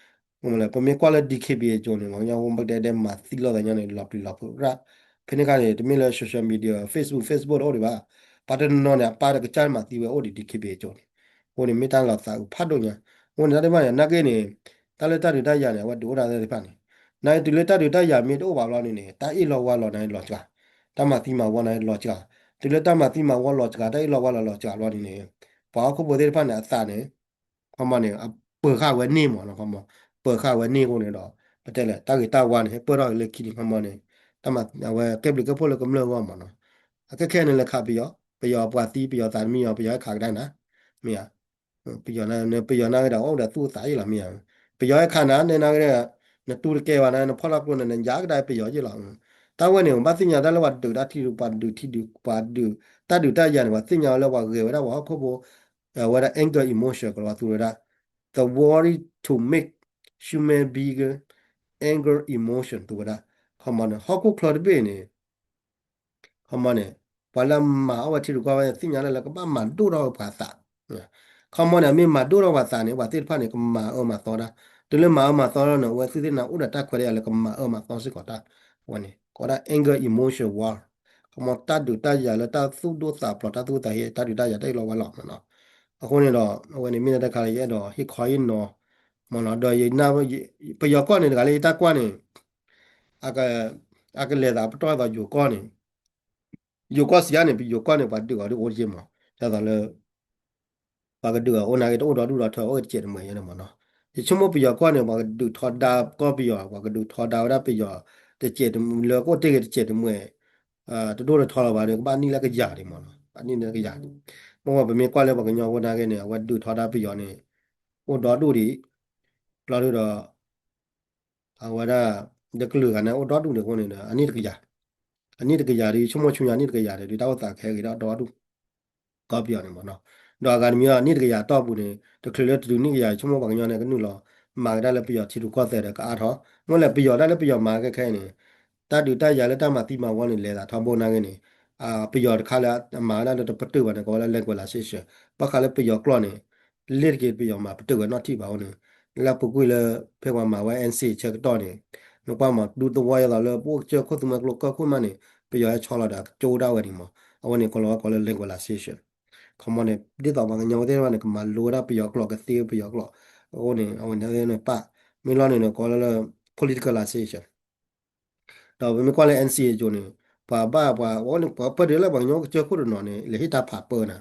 Umle pome kwale DKB jone ngonya womba de ma silo da nyane lap ra phine ka ne de le social media Facebook ori ba paten no ne pa de cha ma ti we ori DKB jone woni metan la sa phat do nya woni da de ma na ke ne ta le ta de ta ya ne wa do da de pa ne na de le ta de ta ya mi do ba lo ne ta i lo wa lo na lo cha ta ma ti ma wa na lo cha de le ta ma ti ma wa lo cha ta i lo wa lo cha lo ni ne pa ko bo de pa ne sa ne เขามาเนี่ยเปิดข้าวไว้นี่หมดแล้วเขามาเปิดข้าวไว้นี่คนเนี่ยดอกประเทศแหละตากีตาวันให้เปิดเราเลยคิดเขามาเนี่ยถ้ามาเอาไว้เก็บหรือก็พูดแล้วก็ไม่เลิกว่ามันเนาะแค่นั้นแหละครับไปยอปกติไปยอตามมีไปยอขายได้นะเมียไปยอนะเนี่ยไปยอนะก็ได้เอาแต่ตู้สายละเมียไปยอขนาดเนี่ยนะเนี่ยตู้แก้วนะพอรับคนนั้นยากได้ไปยอยี่หลัง ta wa ne ba tin ya da la wa du da ti du pa du ti du pa du ta du ta ya ne wa tin ya la wa ge wa da wa ko bo wa da anger emotion ko wa tu da the worry to make human being anger emotion tu da come on ha ko cloud be ne come on ne pala ma wa ti du ko wa tin ya la ko ba ma du ro pa sa come on ne me ma du ro pa sa ne wa ti pa ne ko ma o ma so da tu le ma o ma so no wa si ti na u da ta khwe ya la ko ma o ma so si ko ta wa ne ko da anger emotion war come on ta du ta ya la ta su do sa pro ta tu ta ye ta du ta ya dai lo wa lo no အခုနေတော့ဝင်နေမိတဲ့ခါရဲတော့ဟိခွာရင်တော့မနော်တော့ရနာပယောကောနေတကလေးတက်ကွာနေအကလေတာပတော့တော့ယူကောနေယူကောစီကနေပြီးယူကောနေပါတူတော့အိုးချင်းမကျတော့လေပါကတူအိုနာကတော့တော့ထောအိုးကျဲမယ်ရနေမနော်ဒီချမပယောကောနေပါကတူထော်တာကောပယောပါကတူထော်တာရပယောတကျဲလေကိုတေကကျဲမွေတူတော့ထော်လာပါတယ်ဘာနီလည်းကြရတယ်မနော်အနည်းလည်းကြတယ်မောဘမေကွာလည်းပါကညောဝနာကနေဝတ်တူထော်တာပယောနေဟိုတော့တူဒီလာလို့တော့အဝရဒကလူကနေဟိုတော့တူနေကိုနေအနည်းတကကြအနည်းတကကြဒီချမချွညာအနည်းတကကြတယ်ဒီတော့တာခဲကြတော့တူကောပြောနေမနော်တော့ကနေမျိုးအနည်းတကကြတော့ဘူးနေတကလူတူနေကြချမပါကညောနေကနုလောမာကလည်းပြောချီတူကောတဲ့ကအားတော့ငွလည်းပြောတယ်လည်းပြောမာကခဲနေတတူတရလည်းတမတိမဝနေလေတာထောင်းပေါ်နာကနေပြောတခါလာမာလာတော့ပတူကနေကောလည်းလက်ကွလာရှိရှိပခါလည်းပြောကလောနေလက်ကေပြောမှာပတူကတော့ထိပါဦးနေလာပုကွေလည်းဖေဝမှာဝဲ NC ချက်တော့နေနပမှာဒူတဝါရလာပို့ချက်ခုတမကလကခုမနေပြောချောလာတာကြိုးတာဝဲဒီမှာအဝနေကောလည်းလက်ကွလာရှိရှိခမနေဒီတော့မငညောတဲ့ဝနေကမလိုရာပြောကလကသေးပြောကလဟိုနေအဝနေနေပါမီလာနေကောလည်း political association တော့မကွာလေ NCA ဂျိုနေပါဝနပဒေလာဘညောချက်ခုနော်နေလေဟိတာဖာပေါ်နာ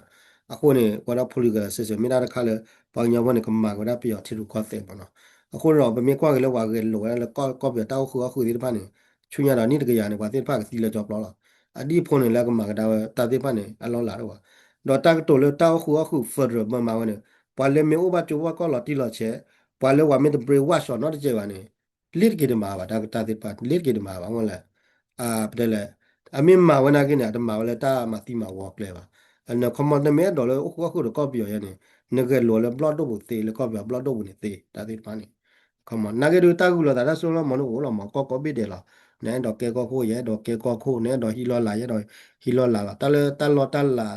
အခုနေကောလာ political association မိနာတခါလေဘညောဝနေကမကဒါပြောထီလူခေါ်တဲ့ပေါ့နော်အခုတော့ဗမေကွာကလေးဝါကလေးလိုလဲကောပြတောက်ခုဒီပါနေချွညာတာနိတကရနေပါတဲ့ဖကစီလေကြောပလောအဒီဖုန်နေလကမကဒါတာတဲ့ပါနေအလောလာတော့တော့တက်တိုလေတောက်ခု federal မဝနေပါလေမေဥပချဝကောလာတီလာချေပါလေဝမေတဘရဝါရှောနော်တဲ့ပါနေလစ်ကေဒမာပါတာတဲ့ပါလစ်ကေဒမာပါငေါလဲပဒလေအမင်းမဝနာကိနေတမဝလဲတာမတိမဝကလဲပါအနခမတ်မဲဒေါ်လအခုတော့ကောပြောရနေနဂလောလေဘလော့တော့ဘူးသေးလေကောပြောဘလော့တော့ဘူးနေသေးတာတဲ့ပါနေခမနဂရူတာကူလာတာဆိုလို့မလို့ဟောမကောပိတယ်လားနဲတော့ကေကောခိုရဲတော့ကေကောခိုနဲတော့ဟီလောလာရဲတော့ဟီလောလာတာလေတလောတလာ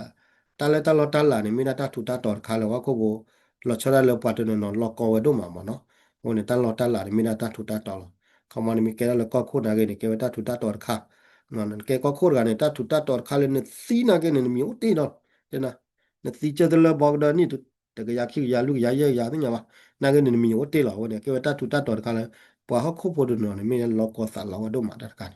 တလာနေမိနာတာထူတာတော်ခါလောကိုဘောလောချရလောပတ်တယ်နော်လောကောဝဲတော့မှာမနော်ဟိုနေတလောတလာနေမိနာတာထူတာတော်ခမနမီကေလောကောခိုနာကေနေကေဝတာထူတာတော်ခါနော်ကေကောခိုကနေတာထူတာတော်ခါလေနေစီနာကေနေမျိုးတေတော့တဲ့နာနေစီချတယ်လောဘောက်ဒါနီတူတကရခိရလူရတဲ့ညာပါနာကေနေမျိုးတေလောဟိုနေကေဝတာထူတာတော်ခါလေပွာဟခုဖို့တော့နေမိလောကောဆာလောတော့မှာတကန်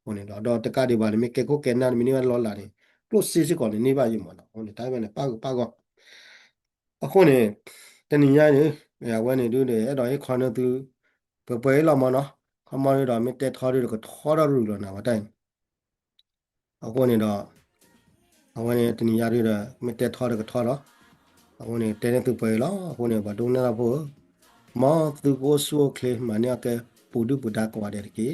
ဟိုနေတော့တကဒီပါလေမိကေကိုကေနာမီနီလောလာနေပလို့စီကောနေပါယူမနော်ဟိုနေတိုင်းပဲပါကောအခုနေတနင်္ဂနွေနေဝဲနေတူတယ်အဲ့တော့ခေါင်းတူပွဲလာမနော်ခမရတော့မတက်ထားရတော့ထောရရလို့နာမတိုင်းအခုနေတော့အခုနေတနင်္ဂနွေရမတက်ထားရတော့ထောတော့အခုနေတဲနေသူပွဲလာအခုနေဘာဒုံနာဖို့မသူကိုဆိုကလေမညာကပူဒူပူဒါကွာတယ်ကေ